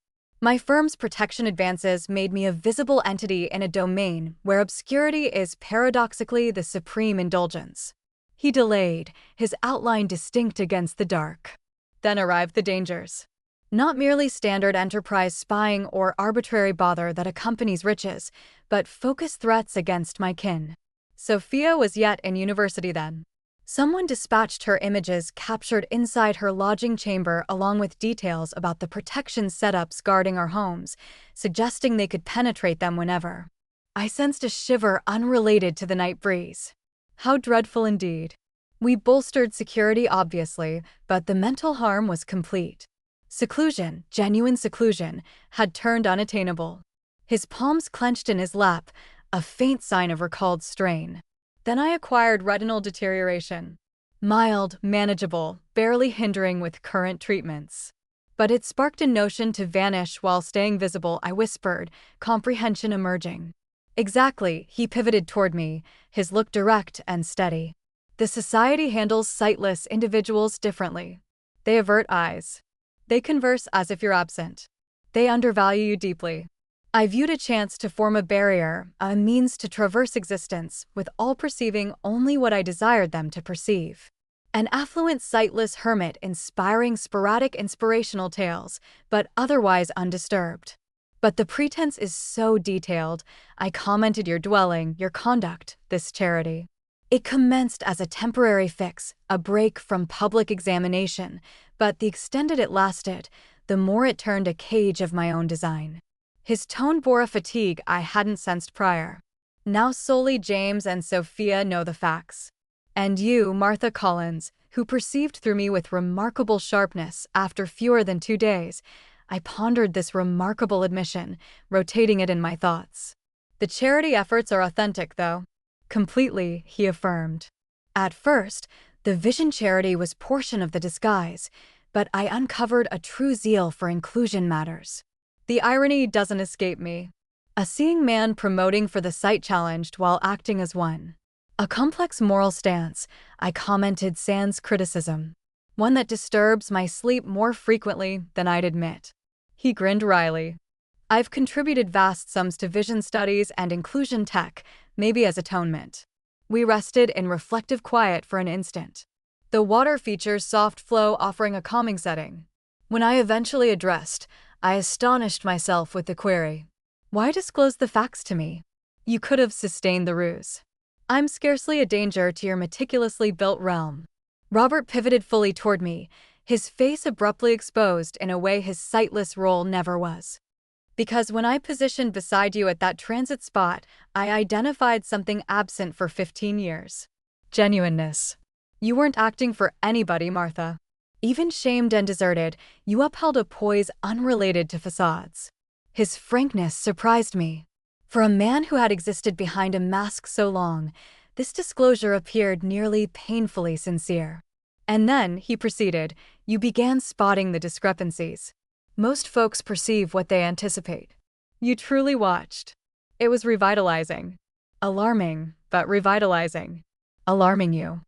My firm's protection advances made me a visible entity in a domain where obscurity is paradoxically the supreme indulgence. He delayed, his outline distinct against the dark. Then arrived the dangers. Not merely standard enterprise spying or arbitrary bother that accompanies riches, but focused threats against my kin. Sophia was yet in university then. Someone dispatched her images captured inside her lodging chamber along with details about the protection setups guarding our homes, suggesting they could penetrate them whenever. I sensed a shiver unrelated to the night breeze. How dreadful indeed. We bolstered security obviously, but the mental harm was complete. Seclusion, genuine seclusion, had turned unattainable. His palms clenched in his lap, a faint sign of recalled strain. Then I acquired retinal deterioration. Mild, manageable, barely hindering with current treatments. But it sparked a notion to vanish while staying visible, I whispered, comprehension emerging. Exactly, he pivoted toward me, his look direct and steady. The society handles sightless individuals differently. They avert eyes. They converse as if you're absent. They undervalue you deeply. I viewed a chance to form a barrier, a means to traverse existence, with all perceiving only what I desired them to perceive. An affluent, sightless hermit inspiring sporadic inspirational tales, but otherwise undisturbed. But the pretense is so detailed, I commented your dwelling, your conduct, this charity. It commenced as a temporary fix, a break from public examination, but the extended it lasted, the more it turned a cage of my own design. His tone bore a fatigue I hadn't sensed prior. Now solely James and Sophia know the facts. And you, Martha Collins, who perceived through me with remarkable sharpness after fewer than 2 days, I pondered this remarkable admission, rotating it in my thoughts. The charity efforts are authentic, though. Completely, he affirmed. At first, the Vision charity was portion of the disguise, but I uncovered a true zeal for inclusion matters. The irony doesn't escape me. A seeing man promoting for the sight-challenged while acting as one. A complex moral stance, I commented sans criticism. One that disturbs my sleep more frequently than I'd admit. He grinned wryly. I've contributed vast sums to vision studies and inclusion tech, maybe as atonement. We rested in reflective quiet for an instant. The water features soft flow, offering a calming setting. When I eventually addressed, I astonished myself with the query, "Why disclose the facts to me? You could have sustained the ruse. I'm scarcely a danger to your meticulously built realm." Robert pivoted fully toward me, his face abruptly exposed in a way his sightless role never was. "Because when I positioned beside you at that transit spot, I identified something absent for 15 years. Genuineness. You weren't acting for anybody, Martha. Even shamed and deserted, you upheld a poise unrelated to facades." His frankness surprised me. For a man who had existed behind a mask so long, this disclosure appeared nearly painfully sincere. And then, he proceeded, "You began spotting the discrepancies. Most folks perceive what they anticipate. You truly watched. It was revitalizing. Alarming, but revitalizing. Alarming you."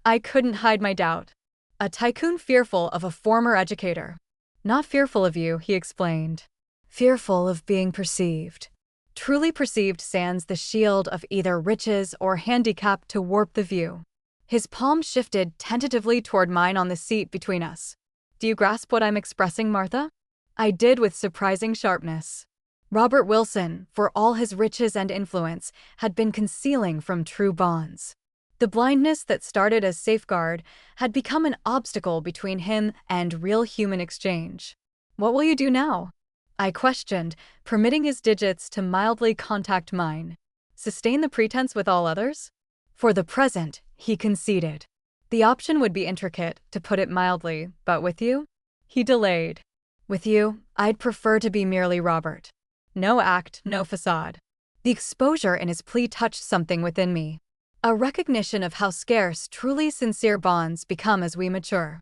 I couldn't hide my doubt. A tycoon fearful of a former educator. "Not fearful of you," he explained. "Fearful of being perceived. Truly perceived sans the shield of either riches or handicap to warp the view." His palm shifted tentatively toward mine on the seat between us. "Do you grasp what I'm expressing, Martha?" I did, with surprising sharpness. Robert Wilson, for all his riches and influence, had been concealing from true bonds. The blindness that started as safeguard had become an obstacle between him and real human exchange. "What will you do now?" I questioned, permitting his digits to mildly contact mine. "Sustain the pretense with all others?" "For the present," he conceded. "The option would be intricate, to put it mildly, but with you?" He delayed. "With you, I'd prefer to be merely Robert. No act, no facade." The exposure in his plea touched something within me. A recognition of how scarce truly sincere bonds become as we mature.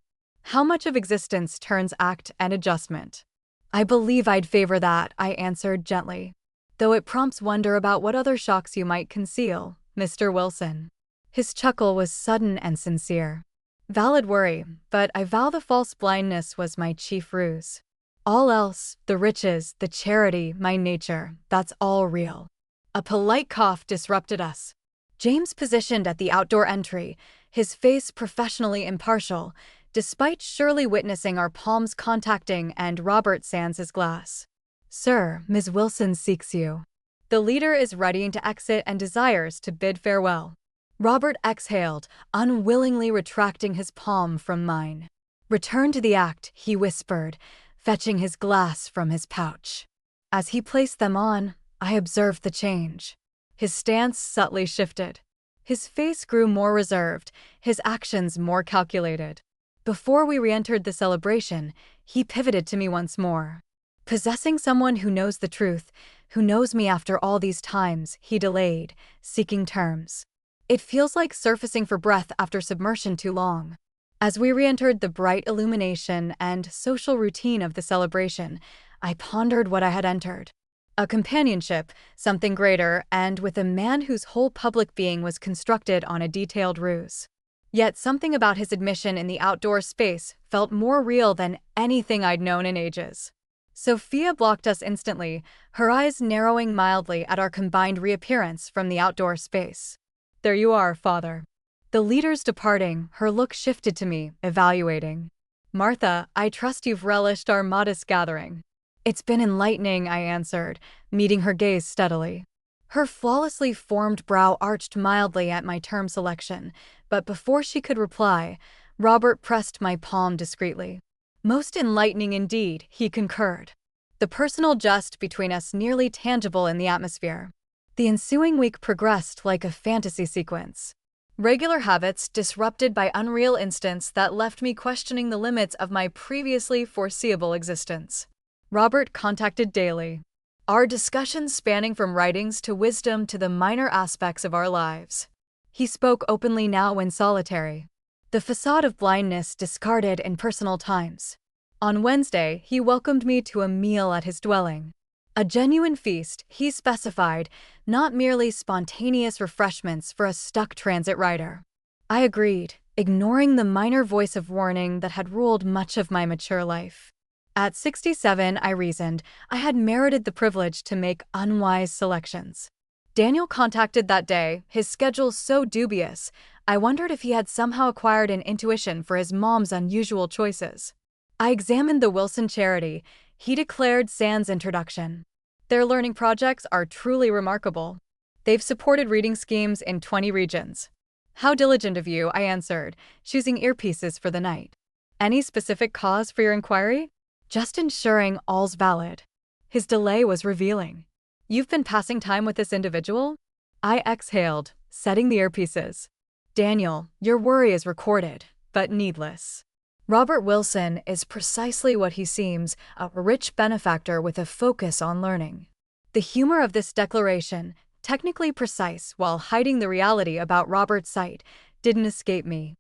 How much of existence turns act and adjustment. "I believe I'd favor that," I answered gently. "Though it prompts wonder about what other shocks you might conceal, Mr. Wilson." His chuckle was sudden and sincere. "Valid worry, but I vow the false blindness was my chief ruse. All else, the riches, the charity, my nature, that's all real." A polite cough disrupted us. James positioned at the outdoor entry, his face professionally impartial, despite surely witnessing our palms contacting and Robert sans his glass. "Sir, Ms. Wilson seeks you." The leader is readying to exit and desires to bid farewell. Robert exhaled, unwillingly retracting his palm from mine. "Return to the act," he whispered, fetching his glass from his pouch. As he placed them on, I observed the change. His stance subtly shifted. His face grew more reserved, his actions more calculated. Before we re-entered the celebration, he pivoted to me once more. "Possessing someone who knows the truth, who knows me after all these times," he delayed, seeking terms. "It feels like surfacing for breath after submersion too long." As we re-entered the bright illumination and social routine of the celebration, I pondered what I had entered. A companionship, something greater, and with a man whose whole public being was constructed on a detailed ruse. Yet something about his admission in the outdoor space felt more real than anything I'd known in ages. Sophia blocked us instantly, her eyes narrowing mildly at our combined reappearance from the outdoor space. "There you are, Father." The leader's departing, her look shifted to me, evaluating. "Martha, I trust you've relished our modest gathering." "It's been enlightening," I answered, meeting her gaze steadily. Her flawlessly formed brow arched mildly at my term selection, but before she could reply, Robert pressed my palm discreetly. "Most enlightening indeed," he concurred. The personal jest between us nearly tangible in the atmosphere. The ensuing week progressed like a fantasy sequence. Regular habits disrupted by unreal instants that left me questioning the limits of my previously foreseeable existence. Robert contacted daily. Our discussions spanning from writings to wisdom to the minor aspects of our lives. He spoke openly now when solitary. The facade of blindness discarded in personal times. On Wednesday, he welcomed me to a meal at his dwelling. A genuine feast, he specified, not merely spontaneous refreshments for a stuck transit rider. I agreed, ignoring the minor voice of warning that had ruled much of my mature life. At 67, I reasoned, I had merited the privilege to make unwise selections. Daniel contacted that day, his schedule so dubious, I wondered if he had somehow acquired an intuition for his mom's unusual choices. I examined the Wilson charity. He declared Sans introduction. Their learning projects are truly remarkable. They've supported reading schemes in 20 regions. How diligent of you, I answered, choosing earpieces for the night. Any specific cause for your inquiry? Just ensuring all's valid. His delay was revealing. You've been passing time with this individual? I exhaled, setting the earpieces. Daniel, your worry is recorded, but needless. Robert Wilson is precisely what he seems, a rich benefactor with a focus on learning. The humor of this declaration, technically precise while hiding the reality about Robert's sight, didn't escape me.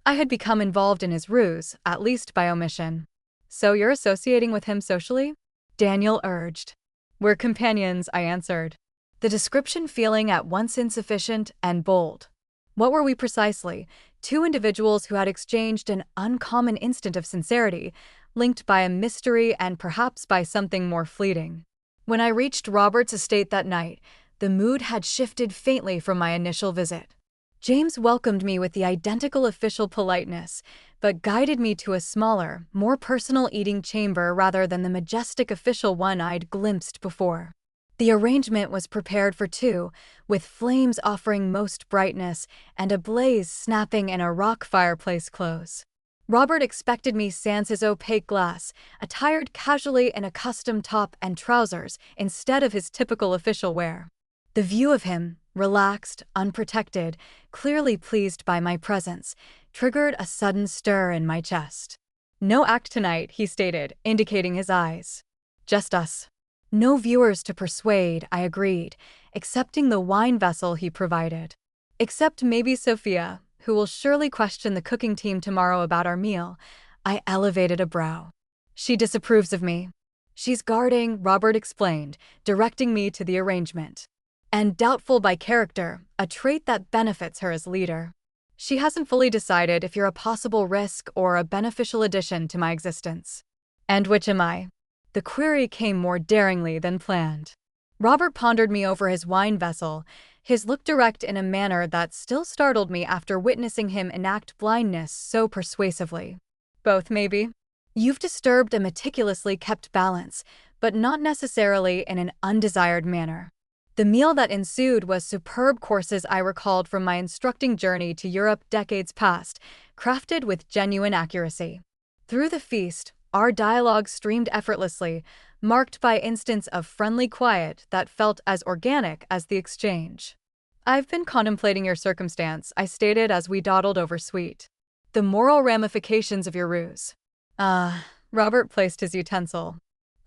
I had become involved in his ruse, at least by omission. So you're associating with him socially? Daniel urged. We're companions, I answered. The description feeling at once insufficient and bold. What were we precisely? Two individuals who had exchanged an uncommon instant of sincerity, linked by a mystery and perhaps by something more fleeting. When I reached Robert's estate that night, the mood had shifted faintly from my initial visit. James welcomed me with the identical official politeness, but guided me to a smaller, more personal eating chamber rather than the majestic official one I'd glimpsed before. The arrangement was prepared for two, with flames offering most brightness and a blaze snapping in a rock fireplace close. Robert expected me sans his opaque glass, attired casually in a custom top and trousers instead of his typical official wear. The view of him, relaxed, unprotected, clearly pleased by my presence, triggered a sudden stir in my chest. No act tonight, he stated, indicating his eyes. Just us. No viewers to persuade, I agreed, accepting the wine vessel he provided. Except maybe Sophia, who will surely question the cooking team tomorrow about our meal. I elevated a brow. She disapproves of me. She's guarding, Robert explained, directing me to the arrangement. And doubtful by character, a trait that benefits her as leader. She hasn't fully decided if you're a possible risk or a beneficial addition to my existence. And which am I? The query came more daringly than planned. Robert pondered me over his wine vessel, his look direct in a manner that still startled me after witnessing him enact blindness so persuasively. Both, maybe. You've disturbed a meticulously kept balance, but not necessarily in an undesired manner. The meal that ensued was superb courses I recalled from my instructing journey to Europe decades past, crafted with genuine accuracy. Through the feast, our dialogue streamed effortlessly, marked by instants of friendly quiet that felt as organic as the exchange. I've been contemplating your circumstance, I stated as we dawdled over sweet. The moral ramifications of your ruse. Robert placed his utensil.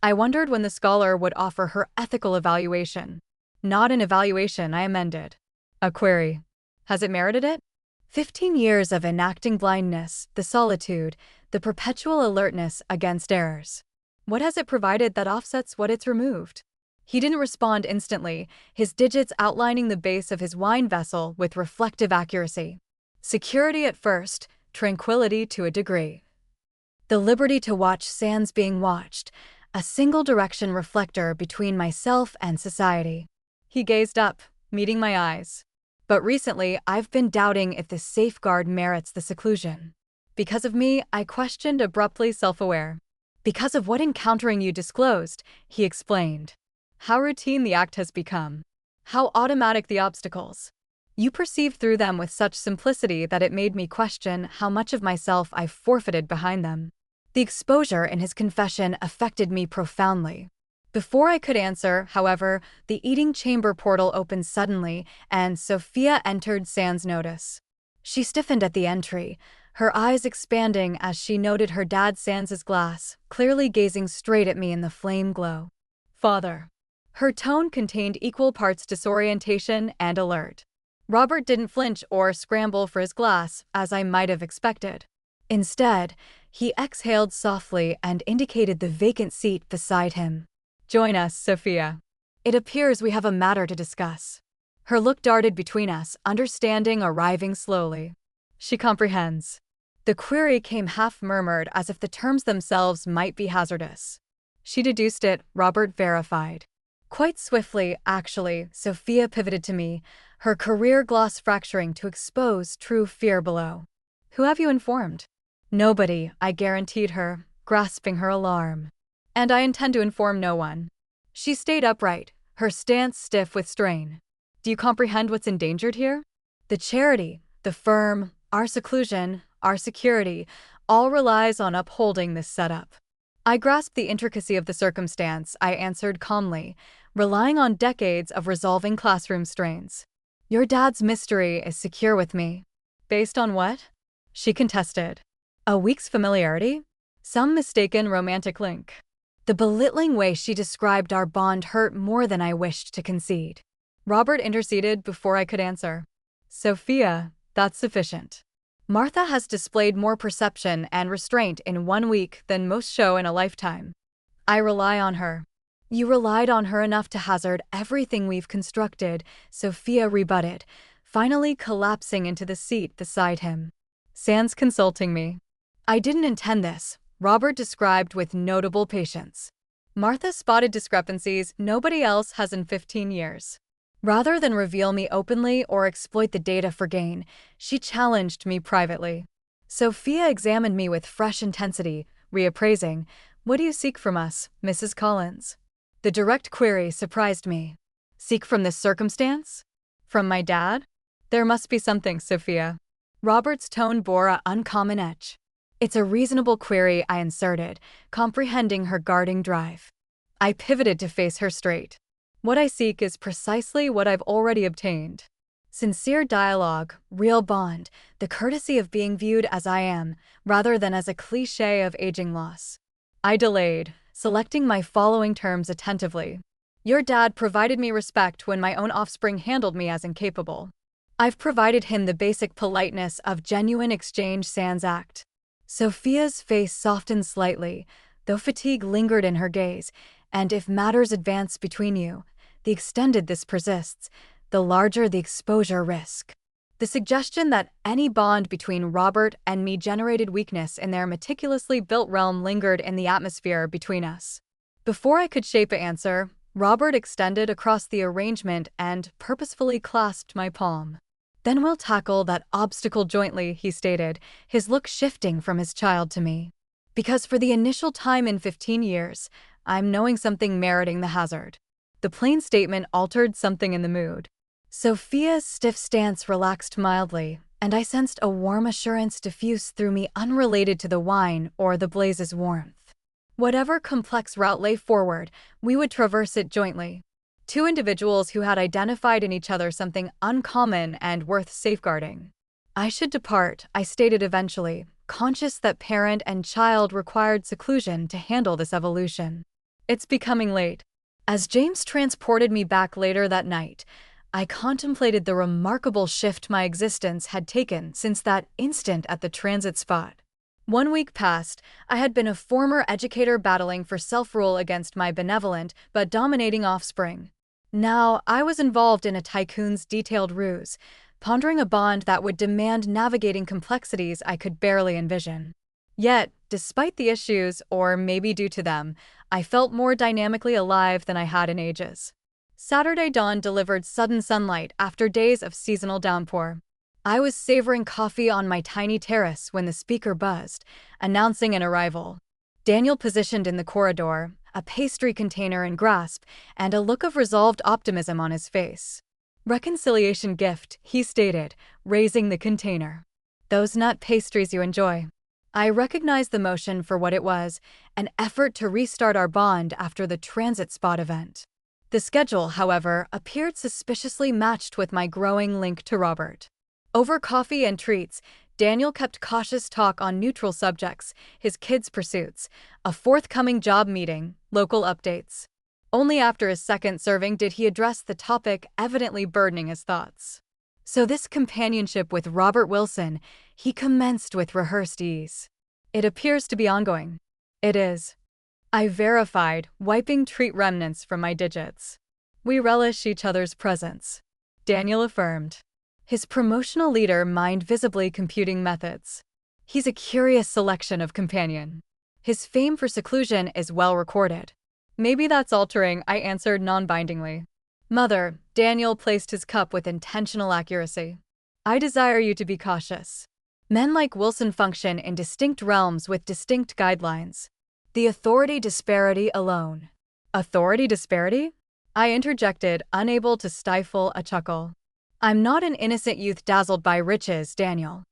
I wondered when the scholar would offer her ethical evaluation. Not an evaluation, I amended. A query. Has it merited it? 15 years of enacting blindness, the solitude, the perpetual alertness against errors. What has it provided that offsets what it's removed? He didn't respond instantly, his digits outlining the base of his wine vessel with reflective accuracy. Security at first, tranquility to a degree. The liberty to watch sans being watched, a single-direction reflector between myself and society. He gazed up, meeting my eyes. But recently, I've been doubting if this safeguard merits the seclusion. Because of me, I questioned, abruptly self-aware. Because of what encountering you disclosed, he explained. How routine the act has become. How automatic the obstacles. You perceived through them with such simplicity that it made me question how much of myself I've forfeited behind them. The exposure in his confession affected me profoundly. Before I could answer, however, the eating chamber portal opened suddenly, and Sophia entered sans notice. She stiffened at the entry, her eyes expanding as she noted her dad Sans's glass, clearly gazing straight at me in the flame glow. Father. Her tone contained equal parts disorientation and alert. Robert didn't flinch or scramble for his glass, as I might have expected. Instead, he exhaled softly and indicated the vacant seat beside him. Join us, Sophia. It appears we have a matter to discuss. Her look darted between us, understanding arriving slowly. She comprehends. The query came half-murmured as if the terms themselves might be hazardous. She deduced it, Robert verified. Quite swiftly, actually, Sophia pivoted to me, her career gloss fracturing to expose true fear below. Who have you informed? Nobody, I guaranteed her, grasping her alarm. And I intend to inform no one. She stayed upright, her stance stiff with strain. Do you comprehend what's endangered here? The charity, the firm, our seclusion, our security, all relies on upholding this setup. I grasped the intricacy of the circumstance, I answered calmly, relying on decades of resolving classroom strains. Your dad's mystery is secure with me. Based on what? She contested. A week's familiarity? Some mistaken romantic link. The belittling way she described our bond hurt more than I wished to concede. Robert interceded before I could answer. Sophia, that's sufficient. Martha has displayed more perception and restraint in 1 week than most show in a lifetime. I rely on her. You relied on her enough to hazard everything we've constructed, Sophia rebutted, finally collapsing into the seat beside him. Sans consulting me. I didn't intend this, Robert described with notable patience. Martha spotted discrepancies nobody else has in 15 years. Rather than reveal me openly or exploit the data for gain, she challenged me privately. Sophia examined me with fresh intensity, reappraising, "What do you seek from us, Mrs. Collins?" The direct query surprised me. Seek from this circumstance? From my dad? There must be something, Sophia. Robert's tone bore an uncommon edge. It's a reasonable query, I inserted, comprehending her guarding drive. I pivoted to face her straight. What I seek is precisely what I've already obtained. Sincere dialogue, real bond, the courtesy of being viewed as I am, rather than as a cliché of aging loss. I delayed, selecting my following terms attentively. Your dad provided me respect when my own offspring handled me as incapable. I've provided him the basic politeness of genuine exchange sans act. Sophia's face softened slightly, though fatigue lingered in her gaze, and if matters advance between you, the extended this persists, the larger the exposure risk. The suggestion that any bond between Robert and me generated weakness in their meticulously built realm lingered in the atmosphere between us. Before I could shape an answer, Robert extended across the arrangement and purposefully clasped my palm. Then we'll tackle that obstacle jointly, he stated, his look shifting from his child to me. Because for the initial time in 15 years, I'm knowing something meriting the hazard. The plain statement altered something in the mood. Sophia's stiff stance relaxed mildly, and I sensed a warm assurance diffuse through me unrelated to the wine or the blaze's warmth. Whatever complex route lay forward, we would traverse it jointly. Two individuals who had identified in each other something uncommon and worth safeguarding. I should depart, I stated eventually, conscious that parent and child required seclusion to handle this evolution. It's becoming late. As James transported me back later that night, I contemplated the remarkable shift my existence had taken since that instant at the transit spot. 1 week past, I had been a former educator battling for self-rule against my benevolent but dominating offspring. Now, I was involved in a tycoon's detailed ruse, pondering a bond that would demand navigating complexities I could barely envision. Yet, despite the issues, or maybe due to them, I felt more dynamically alive than I had in ages. Saturday dawn delivered sudden sunlight after days of seasonal downpour. I was savoring coffee on my tiny terrace when the speaker buzzed, announcing an arrival. Daniel positioned in the corridor, a pastry container in grasp, and a look of resolved optimism on his face. Reconciliation gift, he stated, raising the container. Those nut pastries you enjoy. I recognized the motion for what it was, an effort to restart our bond after the transit spot event. The schedule, however, appeared suspiciously matched with my growing link to Robert. Over coffee and treats, Daniel kept cautious talk on neutral subjects, his kids' pursuits, a forthcoming job meeting, local updates. Only after his second serving did he address the topic evidently burdening his thoughts. So this companionship with Robert Wilson, he commenced with rehearsed ease. It appears to be ongoing. It is. I verified, wiping treat remnants from my digits. We relish each other's presence. Daniel affirmed. His promotional leader mined visibly computing methods. He's a curious selection of companion. His fame for seclusion is well recorded. Maybe that's altering, I answered non-bindingly. Mother, Daniel placed his cup with intentional accuracy. I desire you to be cautious. Men like Wilson function in distinct realms with distinct guidelines. The authority disparity alone. Authority disparity? I interjected, unable to stifle a chuckle. I'm not an innocent youth dazzled by riches, Daniel.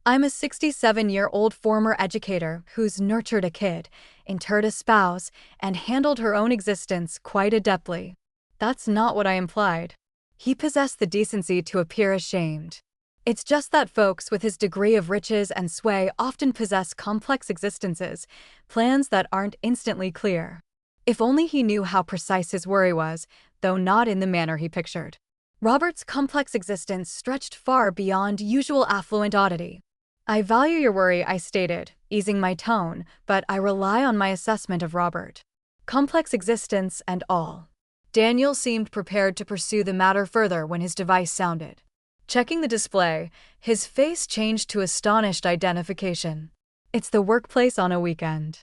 I'm a 67-year-old former educator who's nurtured a kid, interred a spouse, and handled her own existence quite adeptly. That's not what I implied. He possessed the decency to appear ashamed. It's just that folks with his degree of riches and sway often possess complex existences, plans that aren't instantly clear. If only he knew how precise his worry was, though not in the manner he pictured. Robert's complex existence stretched far beyond usual affluent oddity. I value your worry, I stated, easing my tone, but I rely on my assessment of Robert. Complex existence and all. Daniel seemed prepared to pursue the matter further when his device sounded. Checking the display, his face changed to astonished identification. It's the workplace on a weekend.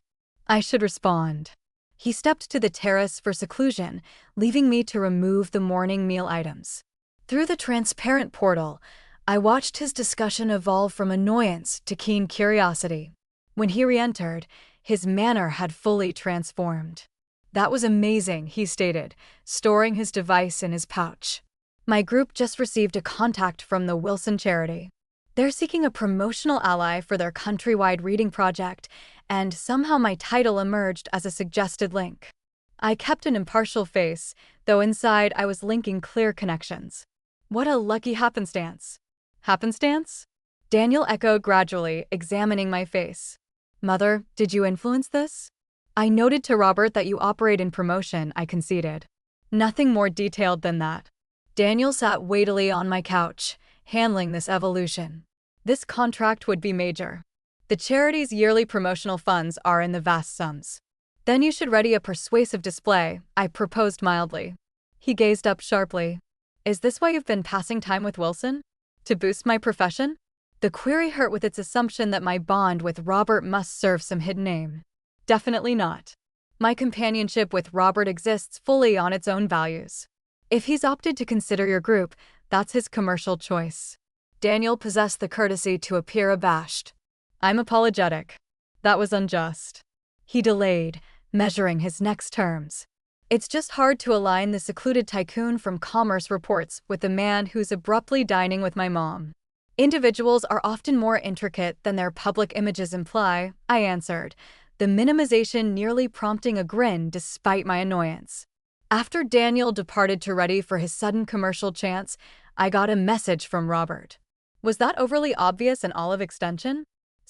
I should respond. He stepped to the terrace for seclusion, leaving me to remove the morning meal items. Through the transparent portal, I watched his discussion evolve from annoyance to keen curiosity. When he re-entered, his manner had fully transformed. That was amazing, he stated, storing his device in his pouch. My group just received a contact from the Wilson charity. They're seeking a promotional ally for their countrywide reading project, and somehow my title emerged as a suggested link. I kept an impartial face, though inside I was linking clear connections. What a lucky happenstance. Happenstance? Daniel echoed gradually, examining my face. Mother, did you influence this? I noted to Robert that you operate in promotion, I conceded. Nothing more detailed than that. Daniel sat weightily on my couch, handling this evolution. This contract would be major. The charity's yearly promotional funds are in the vast sums. Then you should ready a persuasive display, I proposed mildly. He gazed up sharply. Is this why you've been passing time with Wilson? To boost my profession? The query hurt with its assumption that my bond with Robert must serve some hidden aim. Definitely not. My companionship with Robert exists fully on its own values. If he's opted to consider your group, that's his commercial choice. Daniel possessed the courtesy to appear abashed. I'm apologetic. That was unjust. He delayed, measuring his next terms. It's just hard to align the secluded tycoon from commerce reports with the man who's abruptly dining with my mom. Individuals are often more intricate than their public images imply, I answered, the minimization nearly prompting a grin despite my annoyance. After Daniel departed to ready for his sudden commercial chance, I got a message from Robert. Was that overly obvious an olive extension?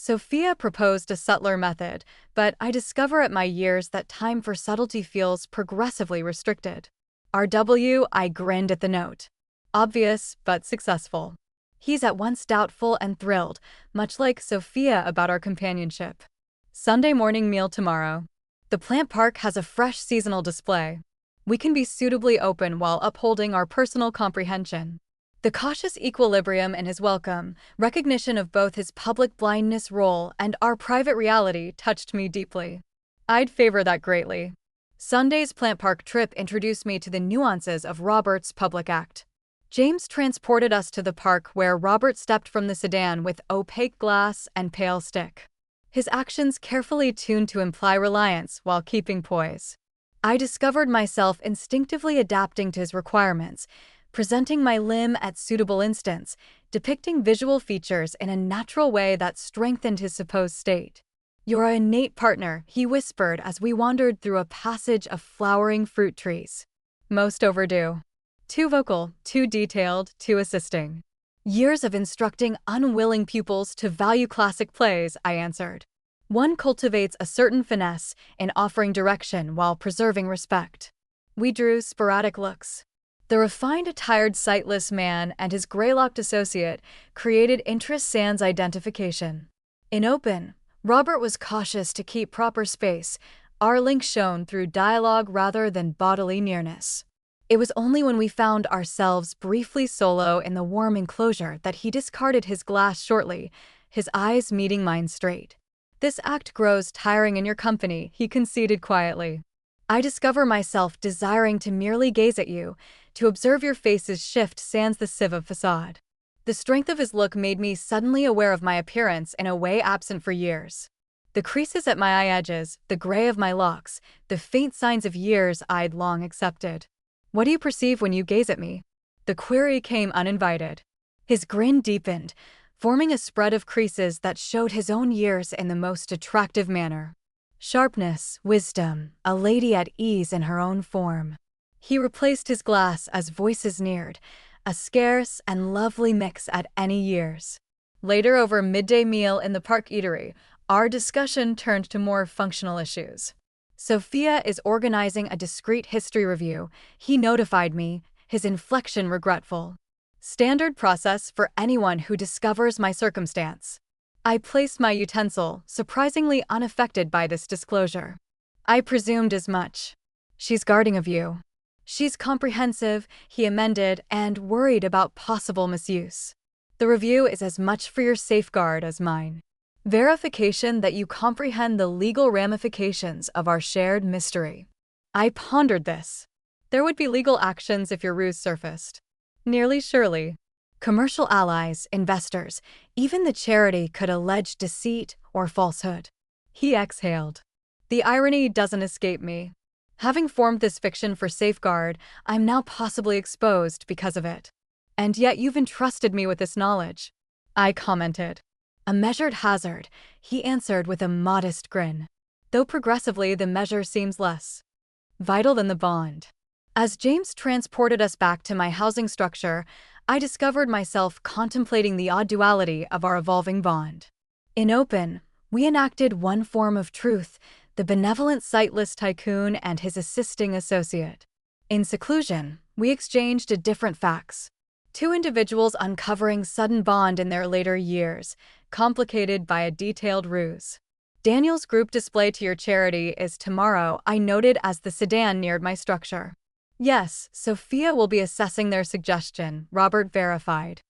Sophia proposed a subtler method, but I discover at my years that time for subtlety feels progressively restricted. RW, I grinned at the note. Obvious, but successful. He's at once doubtful and thrilled, much like Sophia about our companionship. Sunday morning meal tomorrow. The plant park has a fresh seasonal display. We can be suitably open while upholding our personal comprehension. The cautious equilibrium in his welcome, recognition of both his public blindness role and our private reality touched me deeply. I'd favor that greatly. Sunday's plant park trip introduced me to the nuances of Robert's public act. James transported us to the park where Robert stepped from the sedan with opaque glass and pale stick. His actions carefully tuned to imply reliance while keeping poise. I discovered myself instinctively adapting to his requirements, presenting my limb at suitable instants, depicting visual features in a natural way that strengthened his supposed state. You're an innate partner, he whispered as we wandered through a passage of flowering fruit trees. Most overdue. Too vocal, too detailed, too assisting. Years of instructing unwilling pupils to value classic plays, I answered. One cultivates a certain finesse in offering direction while preserving respect. We drew sporadic looks. The refined attired sightless man and his gray-locked associate created interest sans identification. In open, Robert was cautious to keep proper space. Our link shone through dialogue rather than bodily nearness. It was only when we found ourselves briefly solo in the warm enclosure that he discarded his glass shortly, his eyes meeting mine straight. "This act grows tiring in your company," he conceded quietly. "I discover myself desiring to merely gaze at you, to observe your face's shift sans the sieve of facade." The strength of his look made me suddenly aware of my appearance in a way absent for years. The creases at my eye edges, the gray of my locks, the faint signs of years I'd long accepted. "What do you perceive when you gaze at me?" The query came uninvited. His grin deepened, forming a spread of creases that showed his own years in the most attractive manner. Sharpness, wisdom, a lady at ease in her own form. He replaced his glass as voices neared, a scarce and lovely mix at any years. Later, over a midday meal in the park eatery, our discussion turned to more functional issues. "Sophia is organizing a discreet history review," he notified me, his inflection regretful. "Standard process for anyone who discovers my circumstance." I placed my utensil, surprisingly unaffected by this disclosure. "I presumed as much. She's guarding of you." "She's comprehensive," he amended, "and worried about possible misuse. The review is as much for your safeguard as mine. Verification that you comprehend the legal ramifications of our shared mystery." I pondered this. There would be legal actions if your ruse surfaced. Nearly surely. Commercial allies, investors, even the charity could allege deceit or falsehood. He exhaled. "The irony doesn't escape me. Having formed this fiction for safeguard, I'm now possibly exposed because of it. And yet you've entrusted me with this knowledge." I commented. "A measured hazard," he answered with a modest grin. "Though progressively the measure seems less vital than the bond." As James transported us back to my housing structure, I discovered myself contemplating the odd duality of our evolving bond. In open, we enacted one form of truth, the benevolent sightless tycoon and his assisting associate. In seclusion, we exchanged different facts. Two individuals uncovering sudden bond in their later years, complicated by a detailed ruse. "Daniel's group display to your charity is tomorrow," I noted as the sedan neared my structure. "Yes, Sophia will be assessing their suggestion," Robert verified.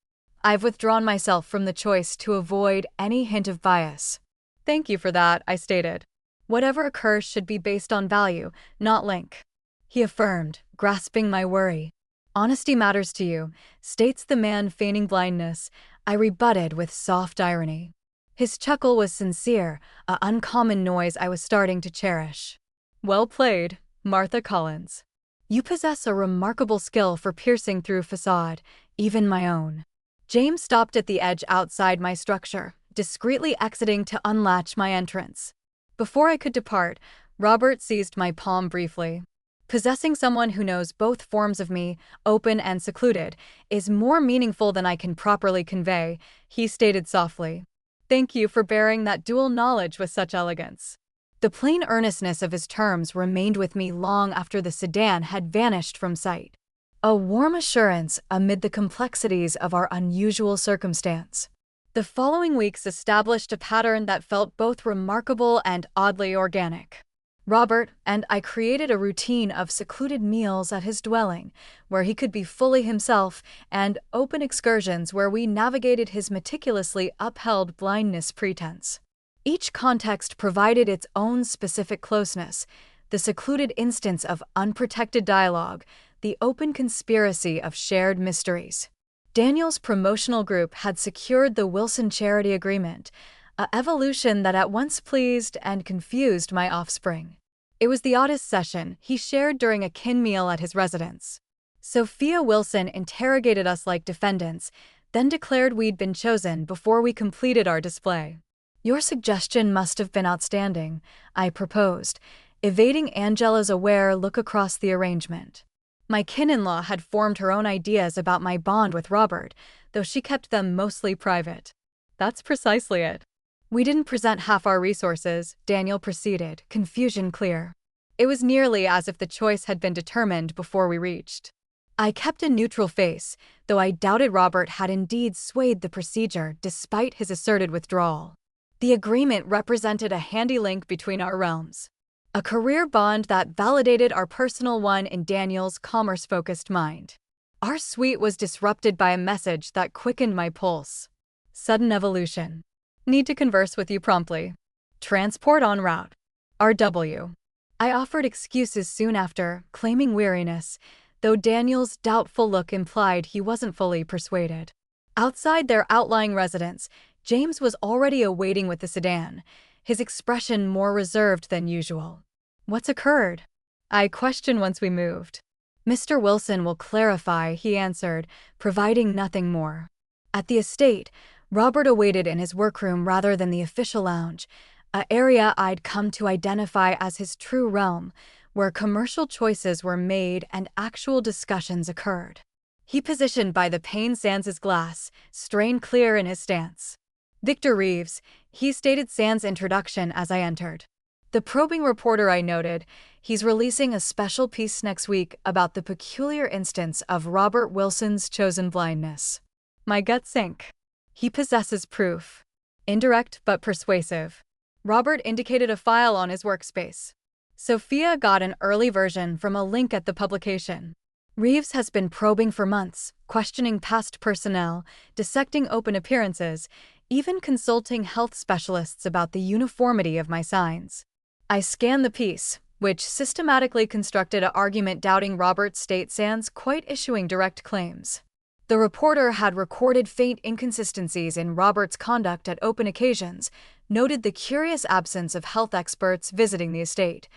"I've withdrawn myself from the choice to avoid any hint of bias." "Thank you for that," I stated. "Whatever occurs should be based on value, not link," he affirmed, grasping my worry. "Honesty matters to you," states the man feigning blindness, I rebutted with soft irony. His chuckle was sincere, an uncommon noise I was starting to cherish. "Well played, Martha Collins. You possess a remarkable skill for piercing through facade, even my own." James stopped at the edge outside my structure, discreetly exiting to unlatch my entrance. Before I could depart, Robert seized my palm briefly. "Possessing someone who knows both forms of me, open and secluded, is more meaningful than I can properly convey," he stated softly. "Thank you for bearing that dual knowledge with such elegance." The plain earnestness of his terms remained with me long after the sedan had vanished from sight. A warm assurance amid the complexities of our unusual circumstance. The following weeks established a pattern that felt both remarkable and oddly organic. Robert and I created a routine of secluded meals at his dwelling, where he could be fully himself, and open excursions where we navigated his meticulously upheld blindness pretense. Each context provided its own specific closeness, the secluded instance of unprotected dialogue, the open conspiracy of shared mysteries. Daniel's promotional group had secured the Wilson Charity Agreement, a evolution that at once pleased and confused my offspring. It was the oddest session he shared during a kin meal at his residence. Sophia Wilson interrogated us like defendants, then declared we'd been chosen before we completed our display. "Your suggestion must have been outstanding," I proposed, evading Angela's aware look across the arrangement. My kin-in-law had formed her own ideas about my bond with Robert, though she kept them mostly private. "That's precisely it. We didn't present half our resources," Daniel proceeded, confusion clear. "It was nearly as if the choice had been determined before we reached." I kept a neutral face, though I doubted Robert had indeed swayed the procedure despite his asserted withdrawal. The agreement represented a handy link between our realms. A career bond that validated our personal one in Daniel's commerce-focused mind. Our suite was disrupted by a message that quickened my pulse. Sudden evolution. Need to converse with you promptly. Transport en route. RW. I offered excuses soon after, claiming weariness, though Daniel's doubtful look implied he wasn't fully persuaded. Outside their outlying residence, James was already awaiting with the sedan, his expression more reserved than usual. What's occurred? I questioned once we moved. Mr. Wilson will clarify, he answered, providing nothing more. At the estate, Robert awaited in his workroom rather than the official lounge, an area I'd come to identify as his true realm, where commercial choices were made and actual discussions occurred. He positioned by the pane sans glass, strain clear in his stance. Victor Reeves, he stated sans introduction as I entered. The probing reporter I noted, he's releasing a special piece next week about the peculiar instance of Robert Wilson's chosen blindness. My gut sank. He possesses proof. Indirect but persuasive. Robert indicated a file on his workspace. Sophia got an early version from a link at the publication. Reeves has been probing for months, questioning past personnel, dissecting open appearances, even consulting health specialists about the uniformity of my signs. I scanned the piece, which systematically constructed an argument doubting Robert's state sans quite issuing direct claims. The reporter had recorded faint inconsistencies in Robert's conduct at open occasions, noted the curious absence of health experts visiting the estate,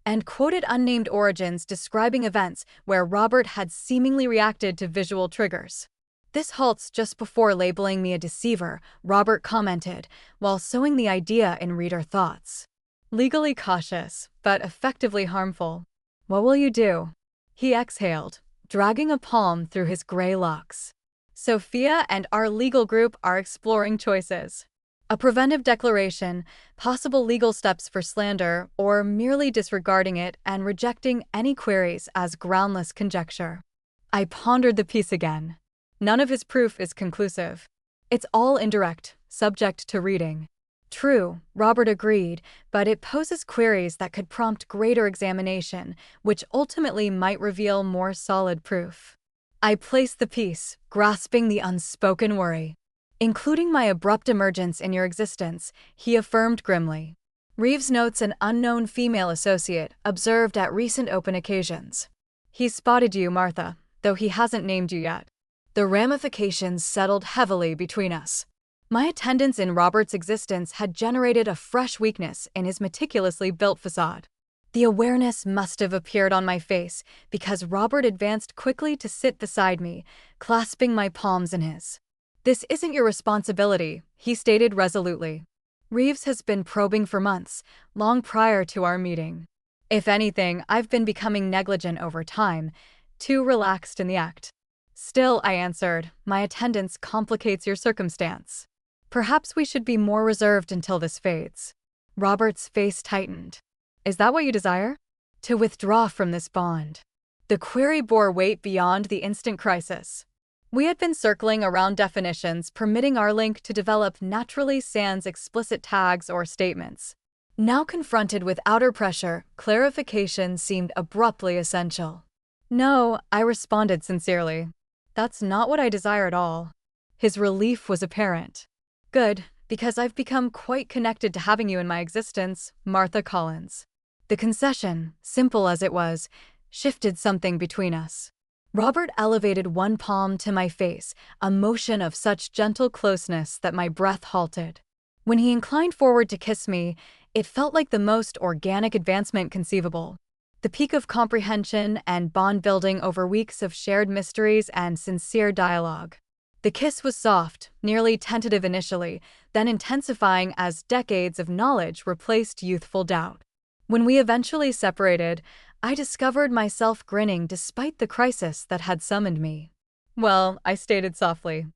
and quoted unnamed origins describing events where Robert had seemingly reacted to visual triggers. This halts just before labeling me a deceiver, Robert commented, while sowing the idea in reader thoughts. Legally cautious, but effectively harmful. What will you do? He exhaled, dragging a palm through his gray locks. Sophia and our legal group are exploring choices. A preventive declaration, possible legal steps for slander, or merely disregarding it and rejecting any queries as groundless conjecture. I pondered the piece again. None of his proof is conclusive. It's all indirect, subject to reading. True, Robert agreed, but it poses queries that could prompt greater examination, which ultimately might reveal more solid proof. I placed the piece, grasping the unspoken worry. Including my abrupt emergence in your existence, he affirmed grimly. Reeves notes an unknown female associate observed at recent open occasions. He's spotted you, Martha, though he hasn't named you yet. The ramifications settled heavily between us. My attendance in Robert's existence had generated a fresh weakness in his meticulously built facade. The awareness must have appeared on my face because Robert advanced quickly to sit beside me, clasping my palms in his. This isn't your responsibility, he stated resolutely. Reeves has been probing for months, long prior to our meeting. If anything, I've been becoming negligent over time, too relaxed in the act. Still, I answered, my attendance complicates your circumstance. Perhaps we should be more reserved until this fades. Robert's face tightened. Is that what you desire? To withdraw from this bond. The query bore weight beyond the instant crisis. We had been circling around definitions permitting our link to develop naturally sans explicit tags or statements. Now confronted with outer pressure, clarification seemed abruptly essential. No, I responded sincerely. That's not what I desire at all. His relief was apparent. Good, because I've become quite connected to having you in my existence, Martha Collins. The concession, simple as it was, shifted something between us. Robert elevated one palm to my face, a motion of such gentle closeness that my breath halted. When he inclined forward to kiss me, it felt like the most organic advancement conceivable. The peak of comprehension and bond building over weeks of shared mysteries and sincere dialogue. The kiss was soft, nearly tentative initially, then intensifying as decades of knowledge replaced youthful doubt. When we eventually separated, I discovered myself grinning despite the crisis that had summoned me. Well, I stated softly.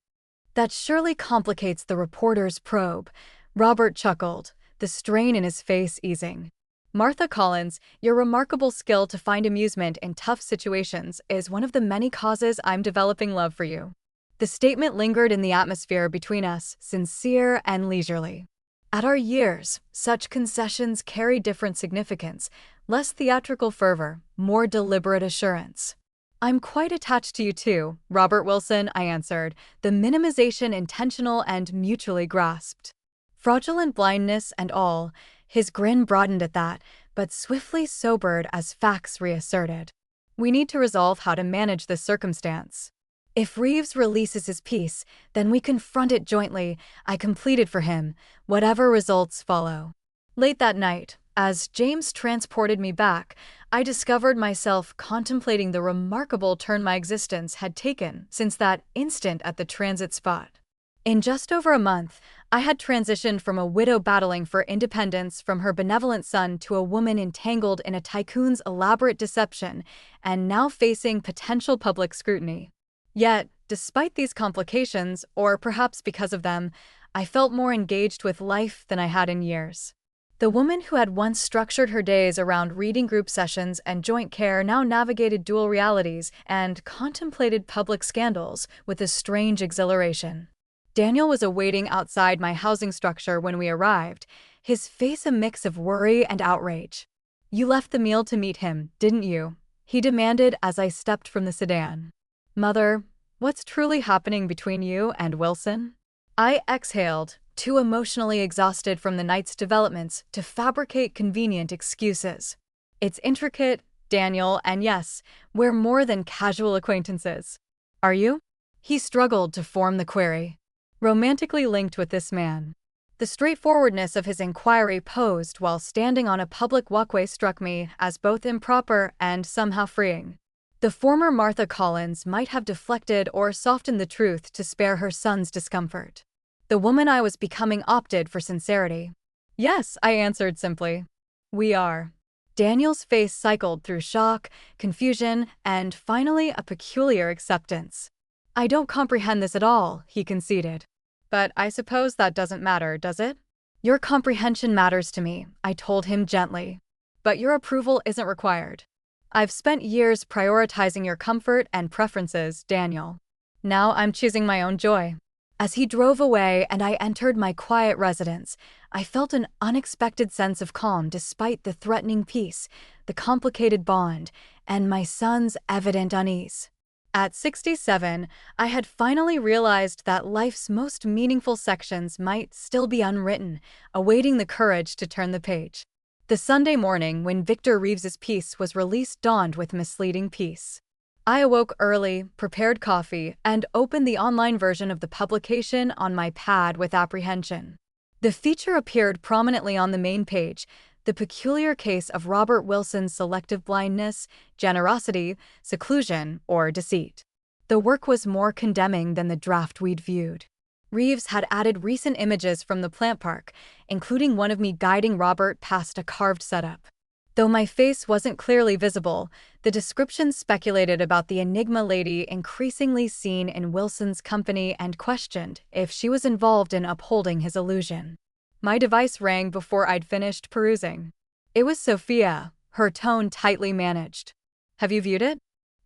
That surely complicates the reporter's probe. Robert chuckled, the strain in his face easing. Martha Collins, your remarkable skill to find amusement in tough situations is one of the many causes I'm developing love for you. The statement lingered in the atmosphere between us, sincere and leisurely. At our years, such concessions carry different significance, less theatrical fervor, more deliberate assurance. I'm quite attached to you too, Robert Wilson, I answered, the minimization intentional and mutually grasped. Fraudulent blindness and all, his grin broadened at that, but swiftly sobered as facts reasserted. We need to resolve how to manage this circumstance. If Reeves releases his piece, then we confront it jointly. I completed for him, whatever results follow. Late that night, as James transported me back, I discovered myself contemplating the remarkable turn my existence had taken since that instant at the transit spot. In just over a month, I had transitioned from a widow battling for independence from her benevolent son to a woman entangled in a tycoon's elaborate deception and now facing potential public scrutiny. Yet, despite these complications, or perhaps because of them, I felt more engaged with life than I had in years. The woman who had once structured her days around reading group sessions and joint care now navigated dual realities and contemplated public scandals with a strange exhilaration. Daniel was awaiting outside my housing structure when we arrived, his face a mix of worry and outrage. "You left the meal to meet him, didn't you?" he demanded as I stepped from the sedan. "Mother, what's truly happening between you and Wilson?" I exhaled, too emotionally exhausted from the night's developments to fabricate convenient excuses. "It's intricate, Daniel, and yes, we're more than casual acquaintances." "Are you?" He struggled to form the query. "Romantically linked with this man." The straightforwardness of his inquiry posed while standing on a public walkway struck me as both improper and somehow freeing. The former Martha Collins might have deflected or softened the truth to spare her son's discomfort. The woman I was becoming opted for sincerity. "Yes," I answered simply. "We are." Daniel's face cycled through shock, confusion, and finally a peculiar acceptance. "I don't comprehend this at all," he conceded. "But I suppose that doesn't matter, does it?" "Your comprehension matters to me," I told him gently. "But your approval isn't required. I've spent years prioritizing your comfort and preferences, Daniel. Now I'm choosing my own joy." As he drove away and I entered my quiet residence, I felt an unexpected sense of calm despite the threatening peace, the complicated bond, and my son's evident unease. At 67, I had finally realized that life's most meaningful sections might still be unwritten, awaiting the courage to turn the page. The Sunday morning when Victor Reeves's piece was released dawned with misleading peace. I awoke early, prepared coffee, and opened the online version of the publication on my pad with apprehension. The feature appeared prominently on the main page, the peculiar case of Robert Wilson's selective blindness, generosity, seclusion, or deceit. The work was more condemning than the draft we'd viewed. Reeves had added recent images from the plant park, including one of me guiding Robert past a carved setup. Though my face wasn't clearly visible, the description speculated about the Enigma lady increasingly seen in Wilson's company and questioned if she was involved in upholding his illusion. My device rang before I'd finished perusing. It was Sophia, her tone tightly managed. "Have you viewed it?"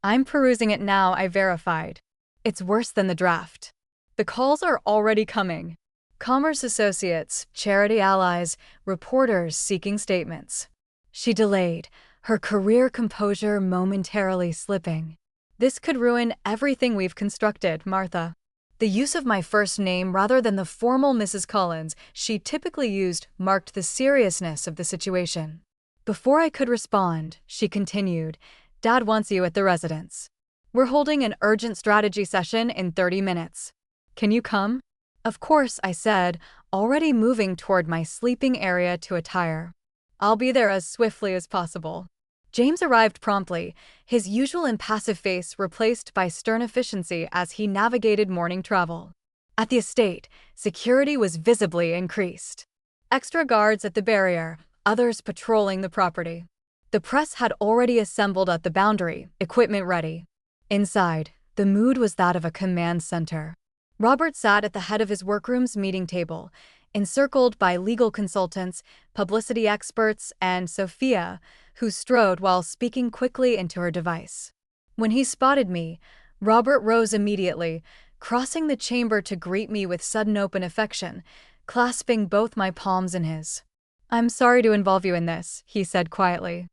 "I'm perusing it now," I verified. "It's worse than the draft. The calls are already coming. Commerce associates, charity allies, reporters seeking statements." She delayed, her career composure momentarily slipping. "This could ruin everything we've constructed, Martha." The use of my first name rather than the formal Mrs. Collins she typically used marked the seriousness of the situation. Before I could respond, she continued, "Dad wants you at the residence. We're holding an urgent strategy session in 30 minutes. Can you come?" "Of course," I said, already moving toward my sleeping area to attire. "I'll be there as swiftly as possible." James arrived promptly, his usual impassive face replaced by stern efficiency as he navigated morning travel. At the estate, security was visibly increased. Extra guards at the barrier, others patrolling the property. The press had already assembled at the boundary, equipment ready. Inside, the mood was that of a command center. Robert sat at the head of his workroom's meeting table, encircled by legal consultants, publicity experts, and Sophia, who strode while speaking quickly into her device. When he spotted me, Robert rose immediately, crossing the chamber to greet me with sudden open affection, clasping both my palms in his. "I'm sorry to involve you in this," he said quietly.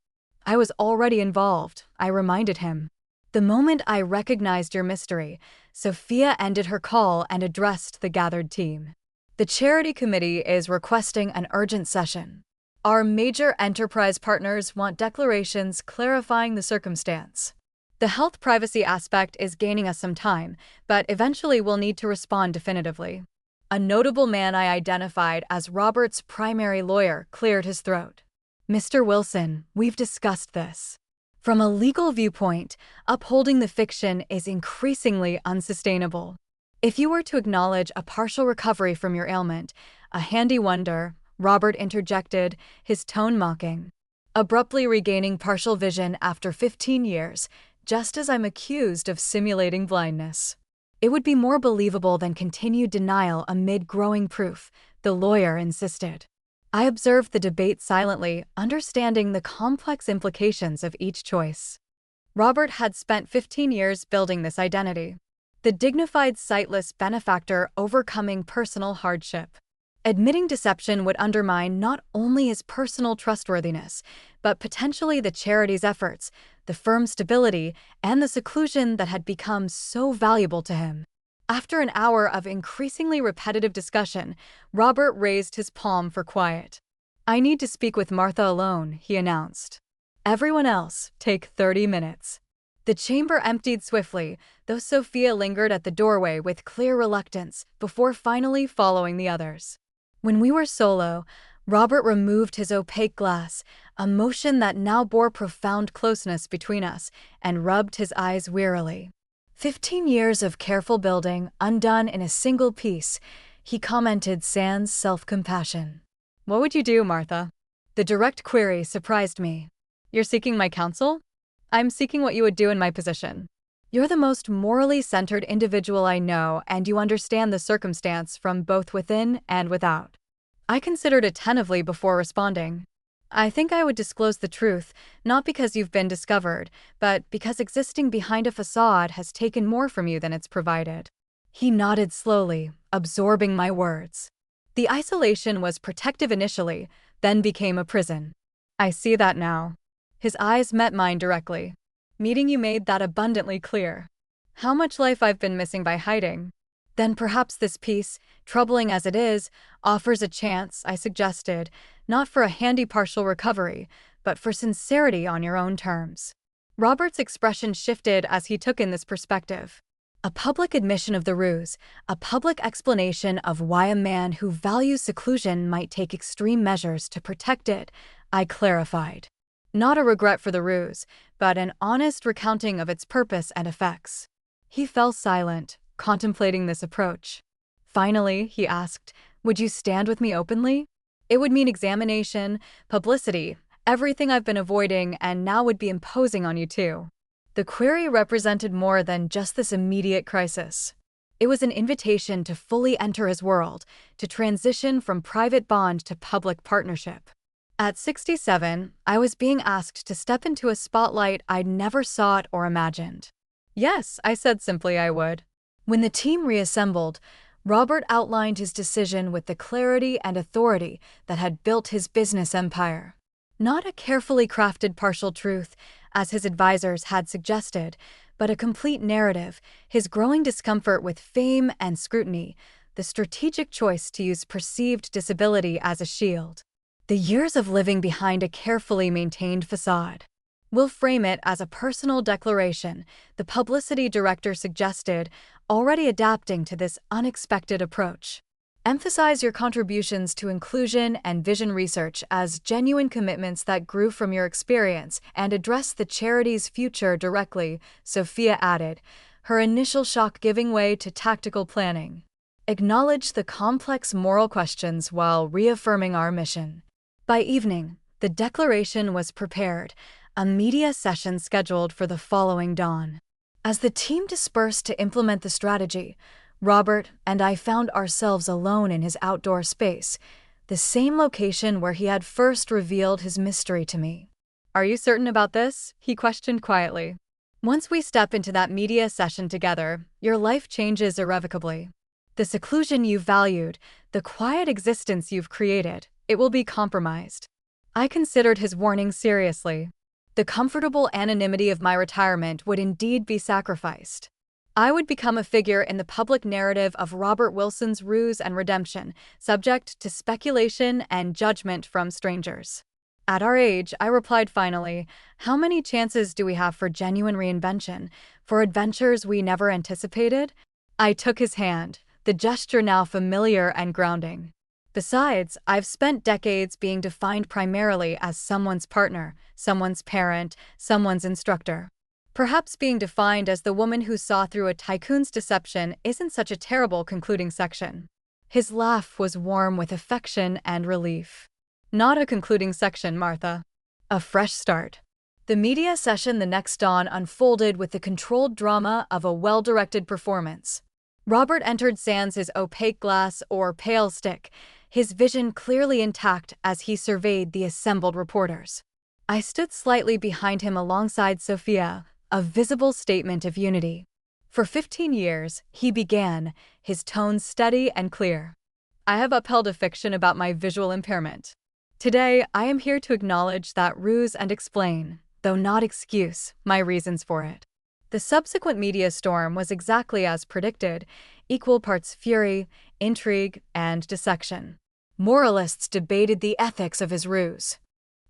"I was already involved," I reminded him. "The moment I recognized your mystery," Sophia ended her call and addressed the gathered team. The charity committee is requesting an urgent session. Our major enterprise partners want declarations clarifying the circumstance. The health privacy aspect is gaining us some time, but eventually we'll need to respond definitively. A notable man I identified as Robert's primary lawyer cleared his throat. Mr. Wilson, we've discussed this. From a legal viewpoint, upholding the fiction is increasingly unsustainable. If you were to acknowledge a partial recovery from your ailment, a handy wonder, Robert interjected, his tone mocking. Abruptly regaining partial vision after 15 years, just as I'm accused of simulating blindness. It would be more believable than continued denial amid growing proof, the lawyer insisted. I observed the debate silently, understanding the complex implications of each choice. Robert had spent 15 years building this identity. The dignified sightless benefactor overcoming personal hardship. Admitting deception would undermine not only his personal trustworthiness, but potentially the charity's efforts, the firm's stability, and the seclusion that had become so valuable to him. After an hour of increasingly repetitive discussion, Robert raised his palm for quiet. I need to speak with Martha alone, he announced. Everyone else, take 30 minutes. The chamber emptied swiftly, though Sophia lingered at the doorway with clear reluctance before finally following the others. When we were solo, Robert removed his opaque glass, a motion that now bore profound closeness between us, and rubbed his eyes wearily. 15 years of careful building, undone in a single piece, he commented sans self-compassion. What would you do, Martha? The direct query surprised me. You're seeking my counsel? I'm seeking what you would do in my position. You're the most morally centered individual I know, and you understand the circumstance from both within and without. I considered attentively before responding. I think I would disclose the truth, not because you've been discovered, but because existing behind a facade has taken more from you than it's provided. He nodded slowly, absorbing my words. The isolation was protective initially, then became a prison. I see that now. His eyes met mine directly. Meeting you made that abundantly clear. How much life I've been missing by hiding. Then perhaps this piece, troubling as it is, offers a chance, I suggested, not for a handy partial recovery, but for sincerity on your own terms. Robert's expression shifted as he took in this perspective. A public admission of the ruse, a public explanation of why a man who values seclusion might take extreme measures to protect it, I clarified. Not a regret for the ruse, but an honest recounting of its purpose and effects. He fell silent, contemplating this approach. Finally, he asked, would you stand with me openly? It would mean examination, publicity, everything I've been avoiding and now would be imposing on you too. The query represented more than just this immediate crisis. It was an invitation to fully enter his world, to transition from private bond to public partnership. At 67, I was being asked to step into a spotlight I'd never sought or imagined. Yes, I said simply I would. When the team reassembled, Robert outlined his decision with the clarity and authority that had built his business empire. Not a carefully crafted partial truth, as his advisors had suggested, but a complete narrative, his growing discomfort with fame and scrutiny, the strategic choice to use perceived disability as a shield. The years of living behind a carefully maintained facade. We'll frame it as a personal declaration, the publicity director suggested, already adapting to this unexpected approach. Emphasize your contributions to inclusion and vision research as genuine commitments that grew from your experience and address the charity's future directly, Sophia added, her initial shock giving way to tactical planning. Acknowledge the complex moral questions while reaffirming our mission. By evening, the declaration was prepared, a media session scheduled for the following dawn. As the team dispersed to implement the strategy, Robert and I found ourselves alone in his outdoor space, the same location where he had first revealed his mystery to me. Are you certain about this? He questioned quietly. Once we step into that media session together, your life changes irrevocably. The seclusion you've valued, the quiet existence you've created, it will be compromised. I considered his warning seriously. The comfortable anonymity of my retirement would indeed be sacrificed. I would become a figure in the public narrative of Robert Wilson's ruse and redemption, subject to speculation and judgment from strangers. At our age, I replied finally, how many chances do we have for genuine reinvention, for adventures we never anticipated? I took his hand, the gesture now familiar and grounding. Besides, I've spent decades being defined primarily as someone's partner, someone's parent, someone's instructor. Perhaps being defined as the woman who saw through a tycoon's deception isn't such a terrible concluding section. His laugh was warm with affection and relief. Not a concluding section, Martha. A fresh start. The media session the next dawn unfolded with the controlled drama of a well-directed performance. Robert entered sans his opaque glass or pale stick, his vision clearly intact as he surveyed the assembled reporters. I stood slightly behind him alongside Sophia, a visible statement of unity. For 15 years, he began, his tones steady and clear. I have upheld a fiction about my visual impairment. Today, I am here to acknowledge that ruse and explain, though not excuse, my reasons for it. The subsequent media storm was exactly as predicted, equal parts fury, intrigue, and dissection. Moralists debated the ethics of his ruse.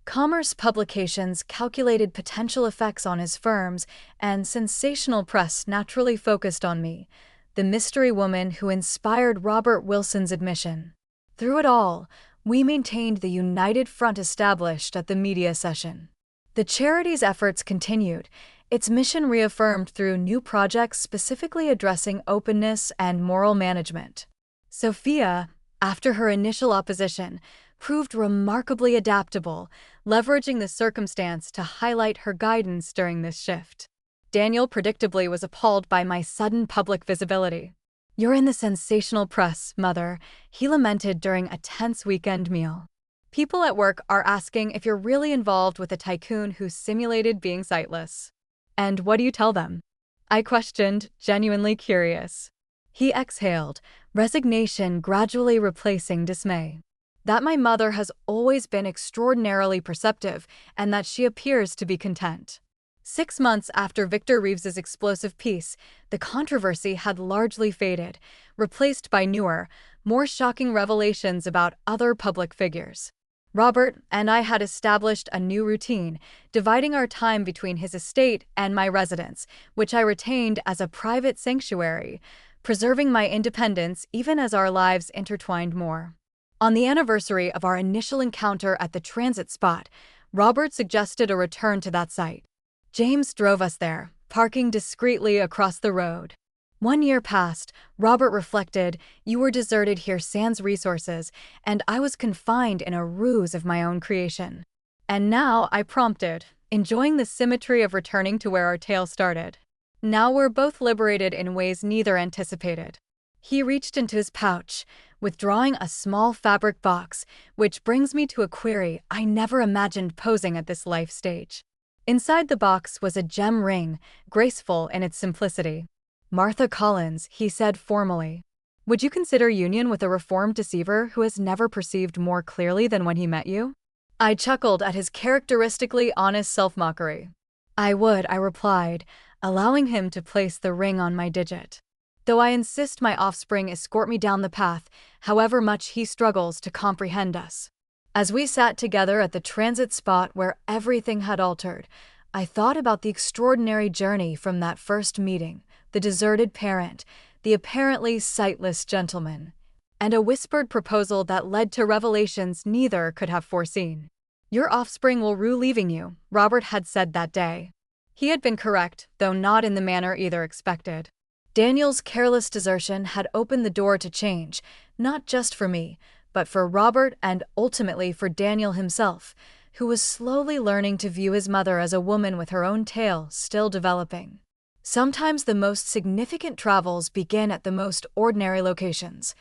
Commerce publications calculated potential effects on his firms, and sensational press naturally focused on me, the mystery woman who inspired Robert Wilson's admission. Through it all, we maintained the united front established at the media session. The charity's efforts continued, its mission reaffirmed through new projects specifically addressing openness and moral management. Sophia, after her initial opposition, proved remarkably adaptable, leveraging the circumstance to highlight her guidance during this shift. Daniel predictably was appalled by my sudden public visibility. "You're in the sensational press, Mother," he lamented during a tense weekend meal. "People at work are asking if you're really involved with a tycoon who simulated being sightless." "And what do you tell them?" I questioned, genuinely curious. He exhaled, resignation gradually replacing dismay. "That my mother has always been extraordinarily perceptive, and that she appears to be content." 6 months after Victor Reeves's explosive piece, the controversy had largely faded, replaced by newer, more shocking revelations about other public figures. Robert and I had established a new routine, dividing our time between his estate and my residence, which I retained as a private sanctuary, preserving my independence even as our lives intertwined more. On the anniversary of our initial encounter at the transit spot, Robert suggested a return to that site. James drove us there, parking discreetly across the road. 1 year passed, Robert reflected, you were deserted here sans resources, and I was confined in a ruse of my own creation. And now, I prompted, enjoying the symmetry of returning to where our tale started. Now we're both liberated in ways neither anticipated. He reached into his pouch, withdrawing a small fabric box, which brings me to a query I never imagined posing at this life stage. Inside the box was a gem ring, graceful in its simplicity. "Martha Collins," he said formally. "Would you consider union with a reformed deceiver who has never perceived more clearly than when he met you?" I chuckled at his characteristically honest self-mockery. "I would," I replied, allowing him to place the ring on my digit. "Though I insist my offspring escort me down the path, however much he struggles to comprehend us." As we sat together at the transit spot where everything had altered, I thought about the extraordinary journey from that first meeting, the deserted parent, the apparently sightless gentleman, and a whispered proposal that led to revelations neither could have foreseen. "Your offspring will rue leaving you," Robert had said that day. He had been correct, though not in the manner either expected. Daniel's careless desertion had opened the door to change, not just for me, but for Robert and ultimately for Daniel himself, who was slowly learning to view his mother as a woman with her own tale still developing. Sometimes the most significant travels begin at the most ordinary locations,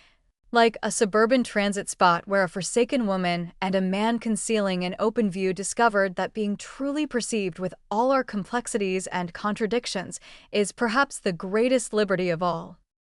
like a suburban transit spot where a forsaken woman and a man concealing an open view discovered that being truly perceived with all our complexities and contradictions is perhaps the greatest liberty of all.